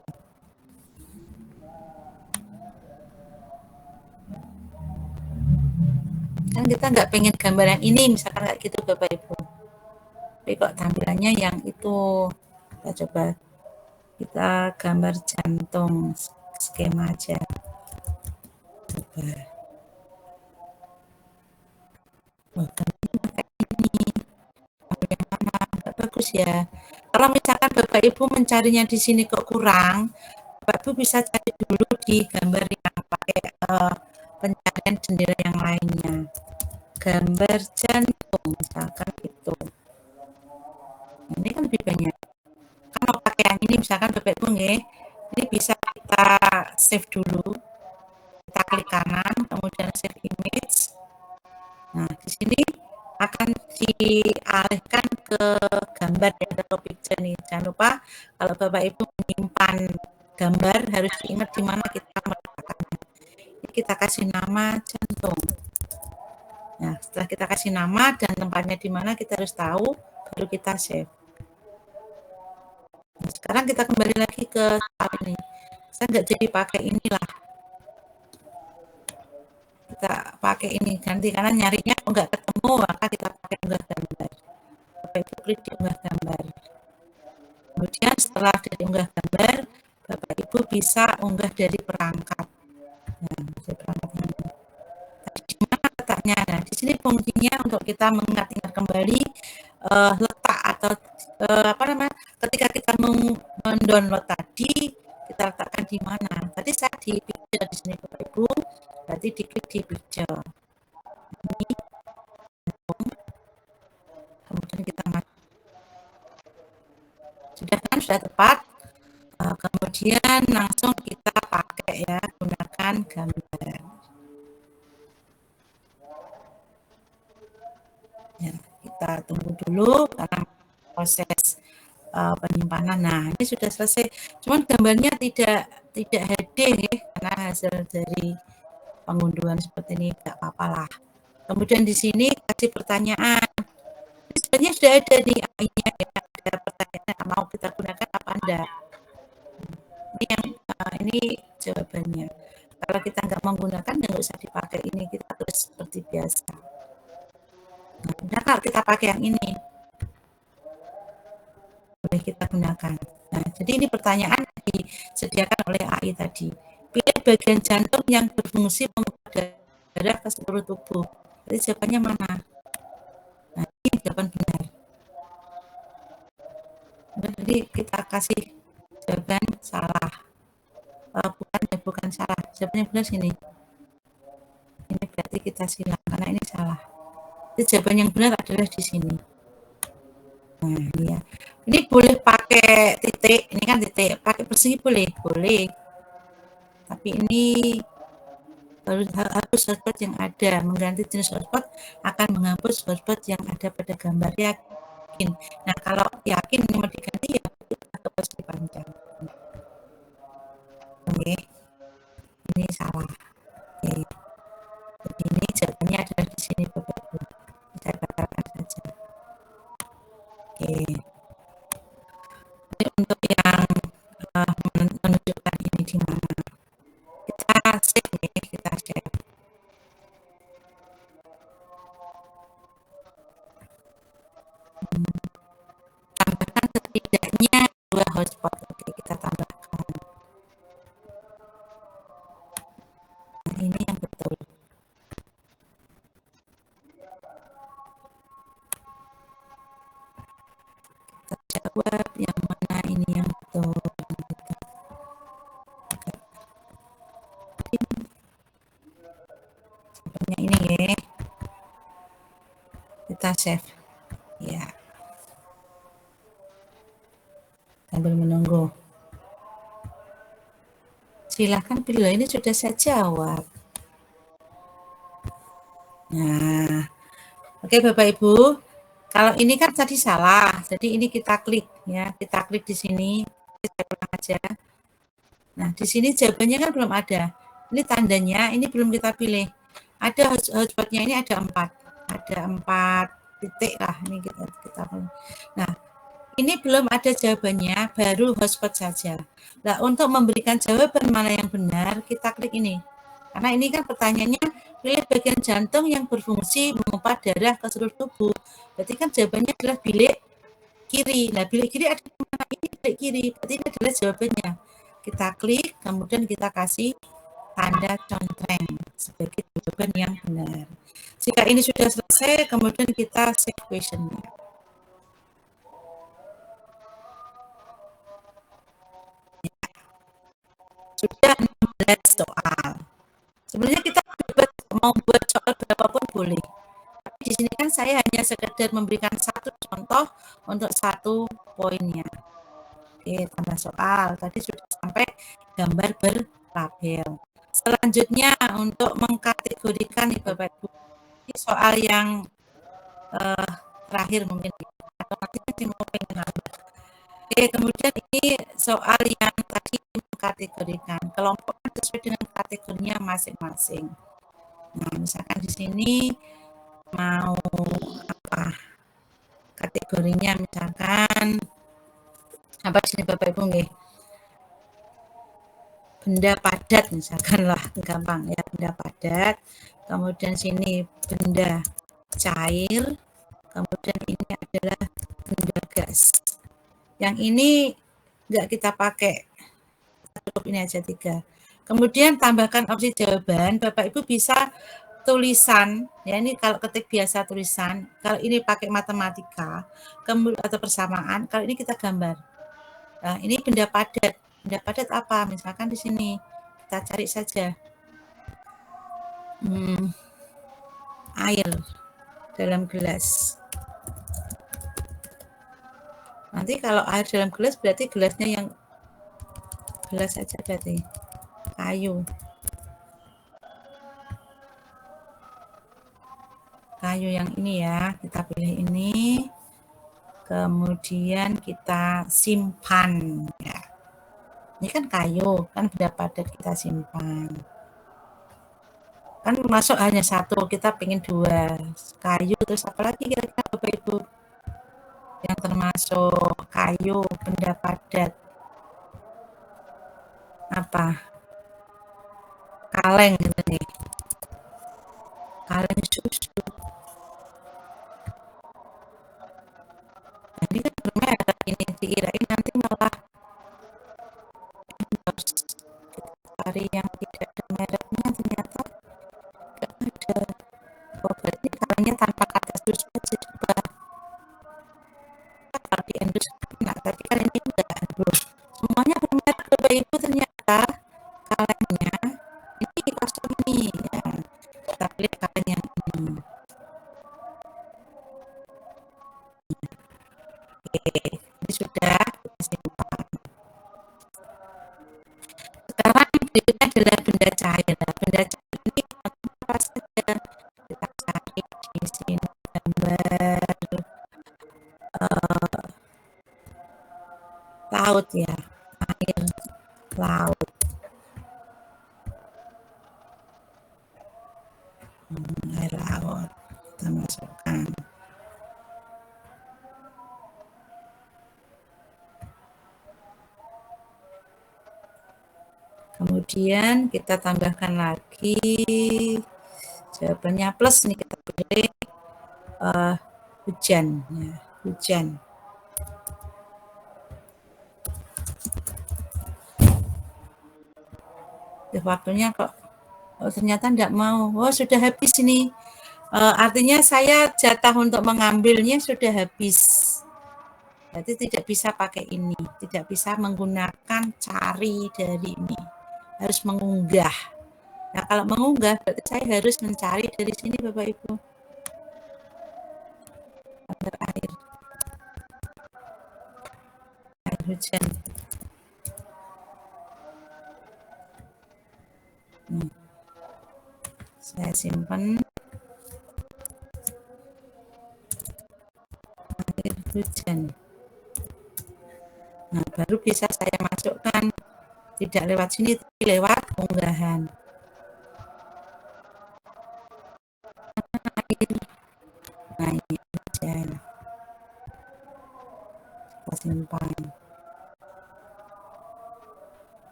Kan kita nggak pengen gambar yang ini, misalkan kayak gitu Bapak Ibu. Tapi kok tampilannya yang itu. Kita coba, kita gambar jantung skema aja. Coba. Oh, gambarnya kayak ini. Gambar yang mana? Nggak bagus ya. Kalau misalkan Bapak Ibu mencarinya di sini kok kurang, Bapak Ibu bisa cari dulu di gambar yang pakai pencarian jendela yang lainnya. Gambar jantung, misalkan itu. Ini kan lebih banyak. Kalau pakai yang ini, misalkan Bapak Ibu nggih, ini bisa kita save dulu. Kita klik kanan, kemudian save image. Nah, di sini akan dialihkan ke gambar ya, atau picture nih. Jangan lupa kalau Bapak Ibu menyimpan gambar harus diingat di mana kita meletakkannya. Ini kita kasih nama jantung. Nah, setelah kita kasih nama dan tempatnya di mana kita harus tahu, baru kita save. Nah, sekarang kita kembali lagi ke soal ini. Saya nggak jadi pakai inilah. kita pakai ini ganti, karena nyarinya nggak ketemu maka kita pakai unggah gambar. Bapak Ibu klik di unggah gambar. Kemudian setelah dari unggah gambar, Bapak Ibu bisa unggah dari perangkat. Nah, dari perangkat ini. Di mana letaknya? Nah, di sini fungsinya untuk kita mengingat-ingat kembali letak atau ketika kita mendownload tadi, kita letakkan di mana. Tadi saya di picture di sini Bapak Ibu, berarti diklik di picture. Ini, kemudian kita sudah tepat. Kemudian langsung kita pakai ya, gunakan gambar. Ya, kita tunggu dulu karena proses penyimpanan. Nah, ini sudah selesai. Cuman gambarnya tidak HD ya, karena hasil dari pengunduhan seperti ini, nggak apa-apa lah. Kemudian di sini kasih pertanyaan. Ini sebenarnya sudah ada nih AI-nya ya, ada pertanyaan mau kita gunakan apa enggak. Ini yang ini jawabannya. Kalau kita nggak menggunakan, nggak usah dipakai ini, kita terus seperti biasa. Nah, kalau kita pakai yang ini, boleh kita gunakan. Nah, jadi ini pertanyaan disediakan oleh AI tadi. Pilih bagian jantung yang berfungsi membawa darah ke seluruh tubuh. Jadi jawabannya mana? Nah, ini jawaban benar. Jadi kita kasih jawaban salah. Bukan salah. Jawabannya benar sini. Ini berarti kita silang karena ini salah. Jadi jawaban yang benar adalah di sini. Nah, ini ya. Ini boleh pakai titik, ini kan titik, pakai persegi boleh. Tapi ini harus hotspot yang ada. Mengganti jenis hotspot akan menghapus hotspot yang ada pada gambar, yakin. Nah, kalau yakin ini mau diganti ya kita persegi panjang. Oke. Ini salah. Oke. Jadi ini jawabannya adalah di sini Bapak Ibu. Saya batalkan saja. Oke. Jadi untuk yang menunjukkan ini di mana, kita save nih, kita save. Tambahkan setidaknya 2 hotspot. Oke, kita tambahkan. Nah, ini yang betul. Kita jawab yang mana ini yang betul. Sebenarnya ini ya. Kita save. Ya. Sambil menunggu. Silahkan pilih, ini sudah saya jawab. Nah, oke Bapak Ibu, kalau ini kan tadi salah, jadi ini kita klik ya, kita klik di sini, saya ulang aja. Nah, di sini jawabannya kan belum ada. Ini tandanya, ini belum kita pilih. Ada hotspotnya ini ada 4 titik lah, ini kita. Nah, ini belum ada jawabannya, baru hotspot saja. Nah, untuk memberikan jawaban mana yang benar, kita klik ini. Karena ini kan pertanyaannya, pilih bagian jantung yang berfungsi memompa darah ke seluruh tubuh. Berarti kan jawabannya adalah bilik kiri. Nah, bilik kiri ada di mana? Ini bilik kiri. Berarti ini adalah jawabannya. Kita klik, kemudian kita kasih tanda contreng sebagai jawaban yang benar. Jika ini sudah selesai, kemudian kita save questionnya. Sudah 16 soal. Sebenarnya kita mau buat soal berapapun boleh. Tapi di sini kan saya hanya sekedar memberikan satu contoh untuk satu poinnya. Oke, tambah soal. Tadi sudah sampai gambar berlabel. Selanjutnya untuk mengkategorikan nih Bapak Ibu. Ini soal yang terakhir mungkin. Atau nanti mau pengen nambah. Oke, kemudian ini soal yang tadi mengkategorikan. Kelompokkan sesuai dengan kategorinya masing-masing. Nah, misalkan di sini mau apa? Kategorinya misalkan apa di sini Bapak Ibu nggih? Benda padat misalkan lah, gampang ya, benda padat. kemudian sini benda cair, kemudian ini adalah benda gas. Yang ini enggak kita pakai, cukup ini aja 3. Kemudian tambahkan opsi jawaban, Bapak Ibu bisa tulisan, ya ini kalau ketik biasa tulisan, kalau ini pakai matematika, kemudian atau persamaan, kalau ini kita gambar. Nah, ini benda padat. Benda padat apa? Misalkan di sini kita cari saja. Air dalam gelas. Nanti kalau air dalam gelas berarti gelasnya yang gelas saja berarti kayu. Kayu yang ini ya, kita pilih ini. Kemudian kita simpan ya. Ini kan kayu, kan benda padat kita simpan. Kan masuk hanya 1, kita pengen 2. Kayu terus apa lagi kira-kira Bapak Ibu? Yang termasuk kayu, benda padat. Apa? Kaleng gitu nih. Kaleng susu. Nah, ini kan bermerek, ini dikirain nanti malah cari yang tidak ada mereknya, ternyata tidak ada. Oh, berarti kalengnya tanpa kata susu aja coba. Kalau di endus nah, tapi kan ini enggak. Semuanya bermerek Bapak Ibu, ternyata kalengnya ini kosong ini ya. Kita pilih kaleng yang ini. Oke, ini sudah kita simpan. Sekarang berikutnya adalah benda cair. Benda cair ini apa saja? Kita cari di sini gambar laut ya, air laut. Air laut kita masukkan. Kemudian kita tambahkan lagi jawabannya plus, ini kita pilih hujan ya, hujan. Waktunya kok ternyata enggak mau. Oh, sudah habis ini. Artinya saya jatah untuk mengambilnya sudah habis. Berarti tidak bisa pakai ini, tidak bisa menggunakan cari dari ini. Harus mengunggah. Nah, kalau mengunggah berarti saya harus mencari dari sini Bapak Ibu. Air hujan. Saya simpan air hujan. Nah, baru bisa saya masukkan, tidak lewat sini tapi lewat unggahan. Nah, ini hujan. Kita simpan.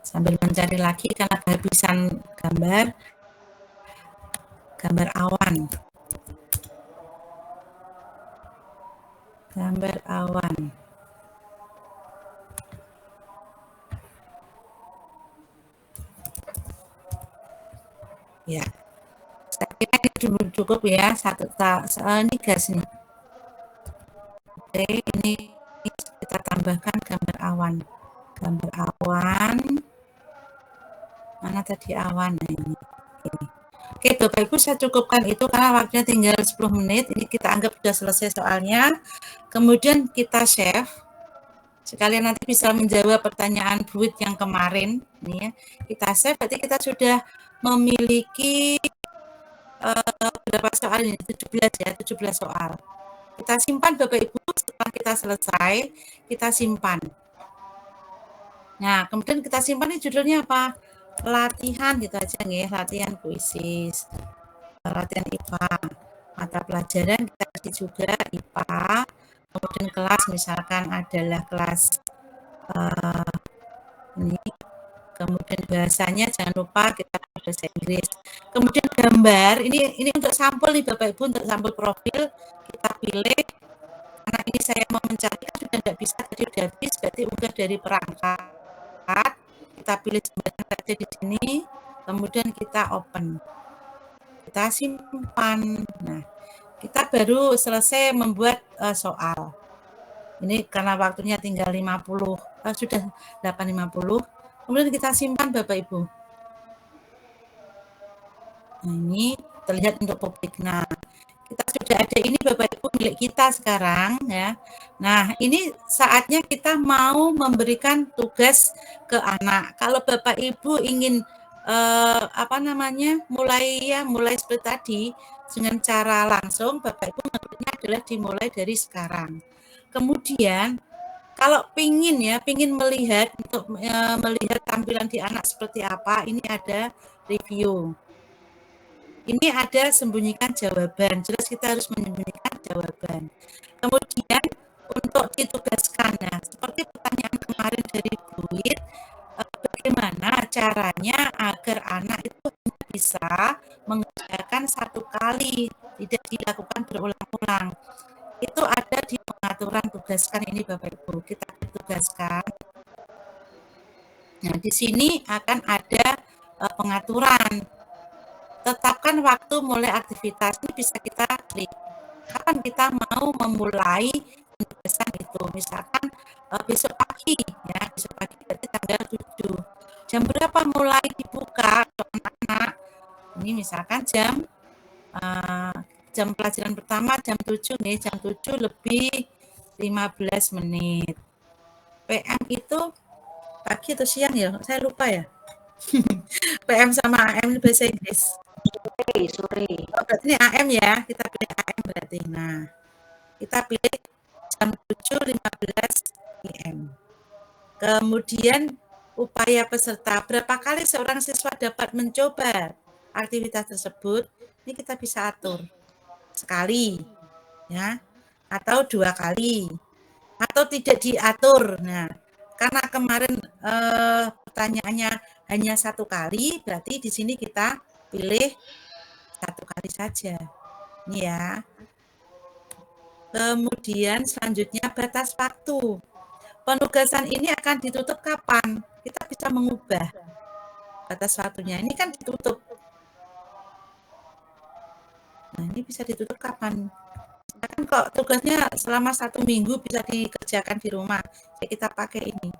Sambil mencari lagi karena kehabisan gambar awan. Gambar awan. Ya, saya kira ini dulu cukup ya, ini gas nih. Oke, ini kita tambahkan gambar awan. Gambar awan. Mana tadi awan? Nah, ini. Oke, Bapak Ibu saya cukupkan itu karena waktunya tinggal 10 menit. Ini kita anggap sudah selesai soalnya. Kemudian kita save. Sekalian nanti bisa menjawab pertanyaan Buit yang kemarin. Ini ya. Kita save, berarti kita sudah memiliki berapa soal ini? 17 ya, 17 soal. Kita simpan Bapak Ibu, setelah kita selesai, kita simpan. Nah, kemudian kita simpan ini judulnya apa? Latihan gitu aja nih, latihan puisis, latihan IPA, mata pelajaran kita kasih juga IPA, kemudian kelas misalkan adalah kelas ini, kemudian bahasanya jangan lupa kita bahasa Inggris. Kemudian gambar, ini untuk sampel nih Bapak Ibu, untuk sampel profil kita pilih. Karena ini saya mau mencari kan sudah tidak bisa, tadi sudah habis, berarti unggah dari perangkat. Kita pilih jembatan saja di sini, kemudian kita open. Kita simpan. Nah, kita baru selesai membuat soal. Ini karena waktunya tinggal 50, sudah 8.50. Kemudian kita simpan Bapak Ibu. Nah, ini terlihat untuk publik. Nah, kita sudah ada ini Bapak Ibu milik kita sekarang ya. Nah, ini saatnya kita mau memberikan tugas ke anak. Kalau Bapak Ibu ingin mulai seperti tadi dengan cara langsung, Bapak Ibu maksudnya adalah dimulai dari sekarang. Kemudian kalau pingin melihat melihat tampilan di anak seperti apa, ini ada review. Ini ada sembunyikan jawaban. Jelas kita harus menyembunyikan jawaban. Kemudian untuk ditugaskan, nah seperti pertanyaan kemarin dari Bu Wit, bagaimana caranya agar anak itu bisa mengerjakan satu kali, tidak dilakukan berulang-ulang. Itu ada di pengaturan tugaskan ini Bapak Ibu. Kita tugaskan. Nah, di sini akan ada pengaturan. Tetapkan waktu mulai aktivitas, ini bisa kita klik. Kapan kita mau memulai penugasan itu? Misalkan besok pagi, ya besok pagi berarti tanggal 7. Jam berapa mulai dibuka untuk anak-anak? Ini misalkan jam pelajaran pertama jam 7 nih, jam 7 lebih 15 menit. PM itu pagi atau siang ya? Saya lupa ya. PM sama AM ini bahasa Inggris. Sore. Oh, berarti ini AM ya, kita pilih AM berarti. Nah, kita pilih jam 7.15 PM. Kemudian upaya peserta, berapa kali seorang siswa dapat mencoba aktivitas tersebut, ini kita bisa atur. Sekali, ya, atau 2 kali, atau tidak diatur. Nah, karena kemarin pertanyaannya hanya 1 kali, berarti di sini kita pilih 1 kali saja. Ini ya. Kemudian selanjutnya batas waktu. Penugasan ini akan ditutup kapan? Kita bisa mengubah batas waktunya. Ini kan ditutup. Nah, ini bisa ditutup kapan? Kan kok tugasnya selama 1 minggu bisa dikerjakan di rumah. Jadi kita pakai ini.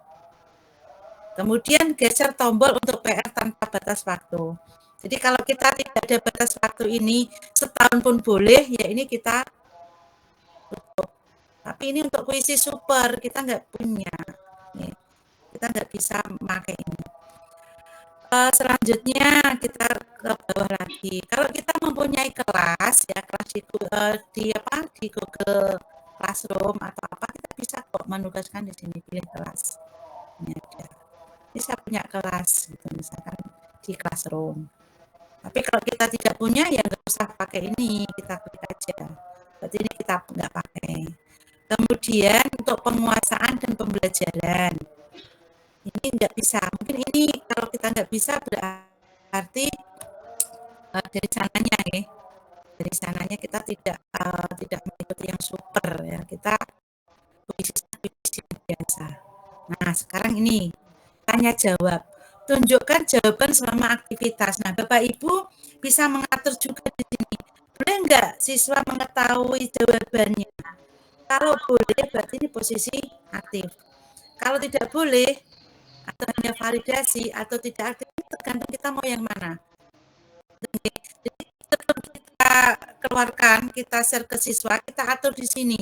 Kemudian geser tombol untuk PR tanpa batas waktu. Jadi kalau kita tidak ada batas waktu ini setahun pun boleh, ya ini kita tutup. Tapi ini untuk kuisi super, kita nggak punya. Nih, kita nggak bisa memakai ini. Selanjutnya kita ke bawah lagi. Kalau kita mempunyai kelas, ya kelas di Google Classroom atau apa, kita bisa kok menugaskan di sini, pilih kelas. Ini ada. Ini saya punya kelas, gitu misalkan di Classroom. Tapi kalau kita tidak punya, ya nggak usah pakai ini, kita klik aja. Berarti ini kita nggak pakai. Kemudian untuk penguasaan dan pembelajaran, ini nggak bisa. Mungkin ini kalau kita nggak bisa berarti dari sananya ya. Dari sananya kita tidak mengikuti yang super ya. Kita puisi biasa. Nah sekarang ini tanya jawab. Tunjukkan jawaban selama aktivitas. Nah, Bapak Ibu bisa mengatur juga di sini. Boleh nggak siswa mengetahui jawabannya? Kalau boleh, berarti ini posisi aktif. Kalau tidak boleh, atau hanya validasi, atau tidak aktif, tergantung kita mau yang mana. Jadi, sebelum kita keluarkan, kita share ke siswa, kita atur di sini.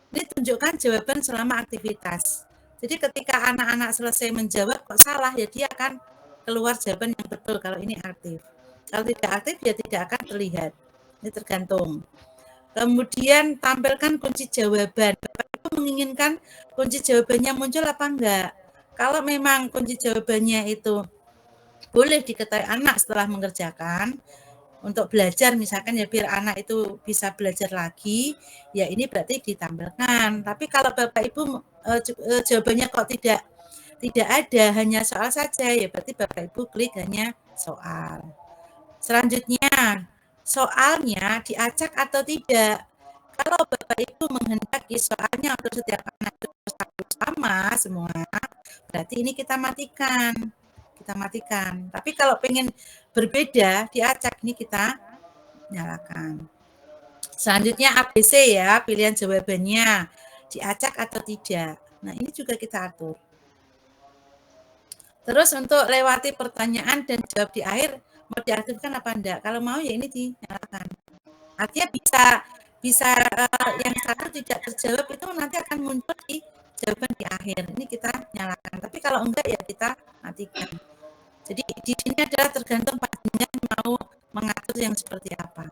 Ini tunjukkan jawaban selama aktivitas. Jadi ketika anak-anak selesai menjawab kok salah, ya dia akan keluar jawaban yang betul kalau ini aktif. Kalau tidak aktif, ya tidak akan terlihat. Ini tergantung. Kemudian tampilkan kunci jawaban. Bapak Ibu menginginkan kunci jawabannya muncul apa enggak? Kalau memang kunci jawabannya itu boleh diketahui anak setelah mengerjakan, untuk belajar misalkan ya biar anak itu bisa belajar lagi, ya ini berarti ditampilkan. Tapi kalau Bapak Ibu jawabannya kok tidak ada, hanya soal saja, ya berarti Bapak Ibu klik hanya soal. Selanjutnya, soalnya diacak atau tidak. Kalau Bapak Ibu menghendaki soalnya untuk setiap anak itu sama semua, berarti ini kita matikan. Tapi kalau pengen berbeda, diacak, ini kita nyalakan. Selanjutnya ABC ya, pilihan jawabannya. Diacak atau tidak. Nah, ini juga kita atur. Terus untuk lewati pertanyaan dan jawab di akhir, mau diaktifkan apa enggak? Kalau mau ya ini dinyalakan. Artinya bisa yang satu tidak terjawab itu nanti akan muncul di jawaban di akhir. Ini kita nyalakan. Tapi kalau enggak ya kita matikan. Jadi di sini adalah tergantung panjenengan mau mengatur yang seperti apa.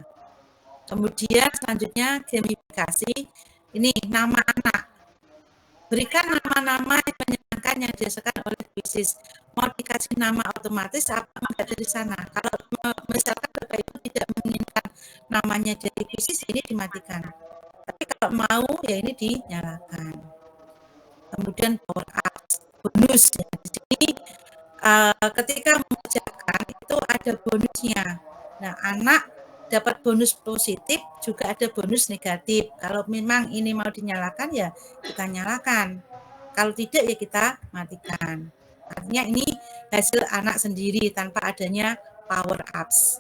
Kemudian selanjutnya gamifikasi. Ini nama anak. Berikan nama-nama yang menyenangkan yang dirasakan oleh Quizizz. Mau dikasih nama otomatis apa enggak dari sana. Kalau misalkan Bapak Ibu tidak menginginkan namanya dari Quizizz, ini dimatikan. Tapi kalau mau ya ini dinyalakan. Kemudian power up, bonus. Di sini ketika mengerjakan itu ada bonusnya. Nah, anak dapat bonus positif, juga ada bonus negatif. Kalau memang ini mau dinyalakan ya kita nyalakan. Kalau tidak ya kita matikan. Artinya ini hasil anak sendiri tanpa adanya power ups.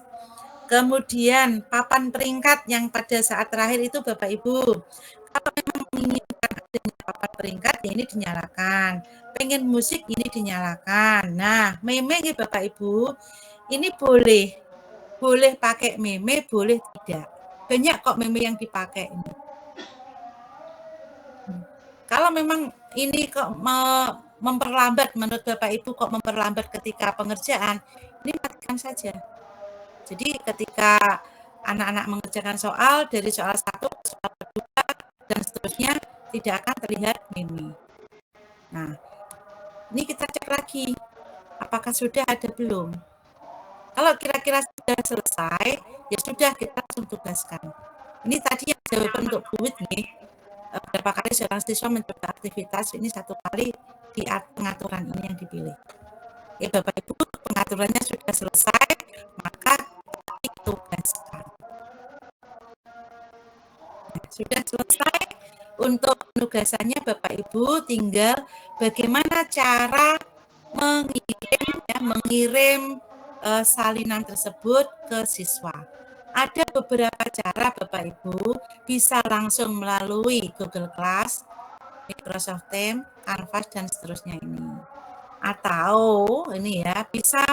Kemudian papan peringkat yang pada saat terakhir itu Bapak Ibu, kalau memang menginginkan adanya papan peringkat ya ini dinyalakan. Pengen musik ini dinyalakan. Nah, meme ya Bapak Ibu, ini boleh pakai meme, boleh tidak. Banyak kok meme yang dipakai ini. Kalau memang ini kok memperlambat, menurut Bapak Ibu kok memperlambat ketika pengerjaan, ini matikan saja. Jadi ketika anak-anak mengerjakan soal, dari soal 1 ke soal 2, dan seterusnya, tidak akan terlihat meme. Nah, ini kita cek lagi, apakah sudah ada belum? Kalau kira-kira sudah selesai, ya sudah kita langsung tugaskan. Ini tadi yang jawaban untuk buit nih. Berapa kali seorang siswa mencoba aktivitas, ini 1 kali di pengaturan ini yang dipilih. Ya Bapak Ibu, pengaturannya sudah selesai, maka ditugaskan. Nah, sudah selesai untuk penugasannya Bapak Ibu, tinggal bagaimana cara mengirim salinan tersebut ke siswa. Ada beberapa cara Bapak Ibu, bisa langsung melalui Google Class, Microsoft Teams, Canvas, dan seterusnya ini. Atau ini ya, bisa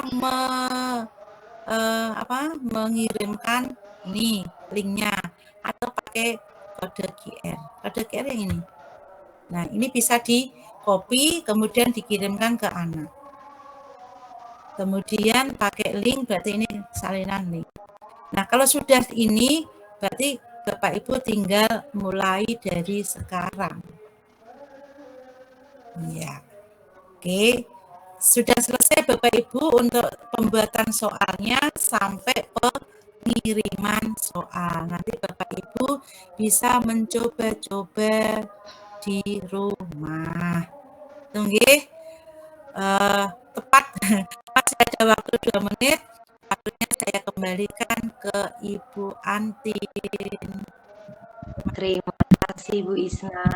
mengirimkan ini linknya, atau pakai kode QR. Kode QR yang ini. Nah, ini bisa di copy, kemudian dikirimkan ke anak. Kemudian pakai link, berarti ini salinan link. Nah, kalau sudah ini, berarti Bapak Ibu tinggal mulai dari sekarang. Ya, oke. Sudah selesai Bapak Ibu untuk pembuatan soalnya sampai pengiriman soal. Nanti Bapak Ibu bisa mencoba-coba di rumah. Tunggu. Tepat masih ada waktu 2 menit. Waktunya saya kembalikan ke Ibu Antin. Terima kasih Bu Isna.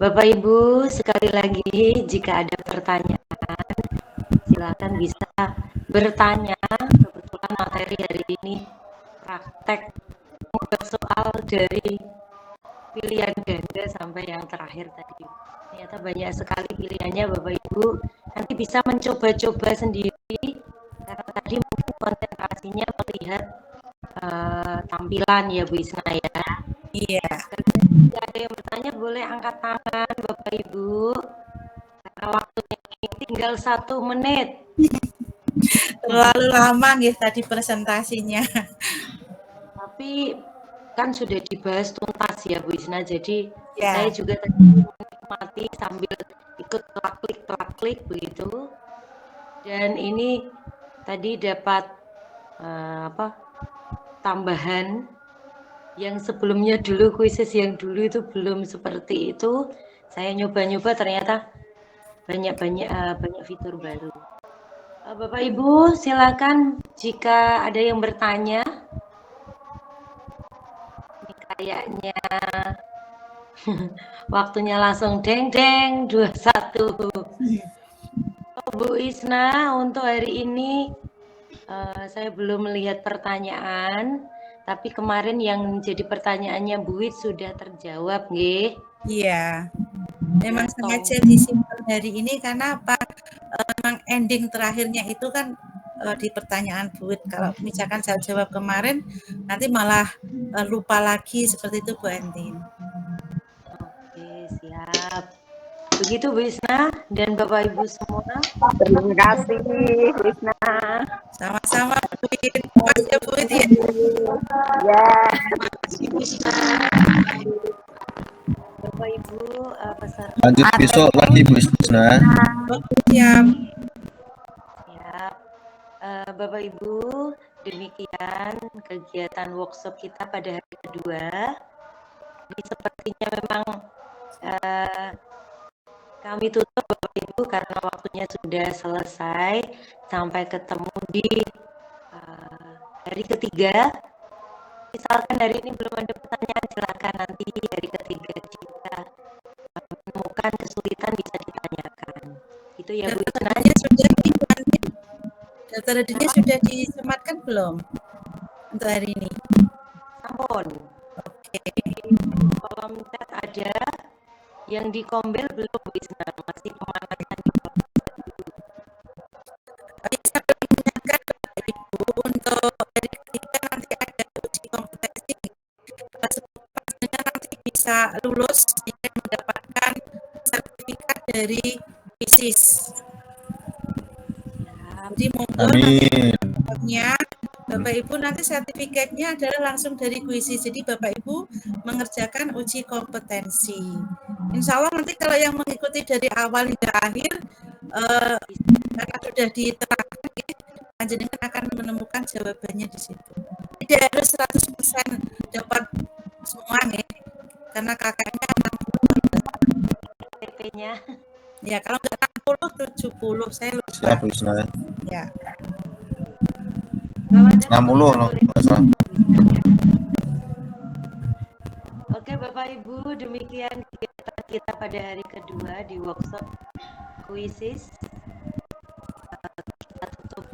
Bapak Ibu, sekali lagi jika ada pertanyaan silakan bisa bertanya. Kebetulan materi hari ini praktek membuat soal dari pilihan ganda sampai yang terakhir tadi. Ternyata banyak sekali pilihannya Bapak Ibu. Nanti bisa mencoba-coba sendiri karena tadi mungkin konsentrasinya melihat tampilan ya Bu Isna ya. Iya. Jika ada yang bertanya boleh angkat tangan Bapak Ibu. Karena waktunya tinggal 1 menit. Terlalu lama ya tadi presentasinya. Tapi kan sudah dibahas tuntas ya Bu Isna. Jadi ya, saya juga tadi menikmati sambil ikut klik begitu. Dan ini tadi dapat tambahan yang sebelumnya dulu Quizizz yang dulu itu belum seperti itu. Saya nyoba-nyoba ternyata banyak fitur baru. Bapak Ibu, silakan jika ada yang bertanya. Ini kayaknya waktunya langsung deng-deng 21. Bu Isna, untuk hari ini saya belum melihat pertanyaan, tapi kemarin yang menjadi pertanyaannya Bu Wit sudah terjawab, nggih? Iya, memang Nah, sengaja disimpan hari ini karena apa? Memang ending terakhirnya itu kan di pertanyaan Bu Wit. Kalau misalkan saya jawab kemarin, nanti malah lupa lagi seperti itu Bu Entin. Oke, siap. Begitu Bu Isna dan Bapak Ibu semua. Terima kasih, Krisna. Sama-sama Bu Wit. Mas ya Bu Wit ya. Ya. Bapak Ibu peserta Lanjut besok lagi Bu Isna. Siap. siap. Bapak Ibu, demikian kegiatan workshop kita pada hari kedua. Ini sepertinya memang kami tutup Bapak Ibu karena waktunya sudah selesai. Sampai ketemu di hari ketiga. Misalkan hari ini belum ada pertanyaan, silakan nanti hari ketiga jika menemukan kesulitan bisa ditanyakan. Itu ya Bu Isna. Daftar hadirnya sudah disematkan belum untuk hari ini? Sampun. Oke. Kolom chat ada, yang di kombel belum Bu Isna, masih pemanasan di Bisa mengingatkan Bapak Ibu untuk hari ketiga nanti ada uji kompetensi. Pastinya nanti bisa lulus dengan mendapatkan sertifikat dari WISIS. Jadi mohon nantinya Bapak Ibu nanti sertifikatnya adalah langsung dari WISIS. Jadi Bapak Ibu mengerjakan uji kompetensi. Insya Allah nanti kalau yang mengikuti dari awal hingga akhir karena sudah diterapkan, panjenengan akan menemukan jawabannya di situ. Tidak harus 100% dapat semua nih, karena kakaknya 60 PP-nya. ya, kalau nggak 60 70 saya lupa. Siap Bu Isna. Ya. 60 loh nggak salah. Oke Bapak Ibu, demikian kegiatan kita pada hari kedua di workshop WISIS. Kita tutup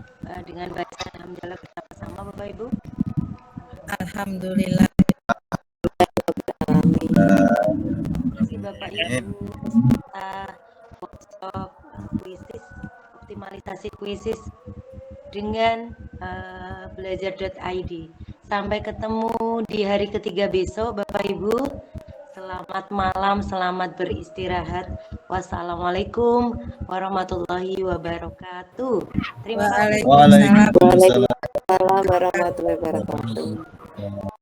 dengan bacaan hamdalah bersama-sama Bapak Ibu. Alhamdulillah. Terima kasih Bapak Ibu peserta workshop WISIS, optimalisasi WISIS dengan belajar.id. Sampai ketemu di hari ketiga besok Bapak Ibu. Selamat malam, selamat beristirahat. Wassalamualaikum warahmatullahi wabarakatuh. Terima kasih. Waalaikumsalam. Waalaikumsalam warahmatullahi wabarakatuh.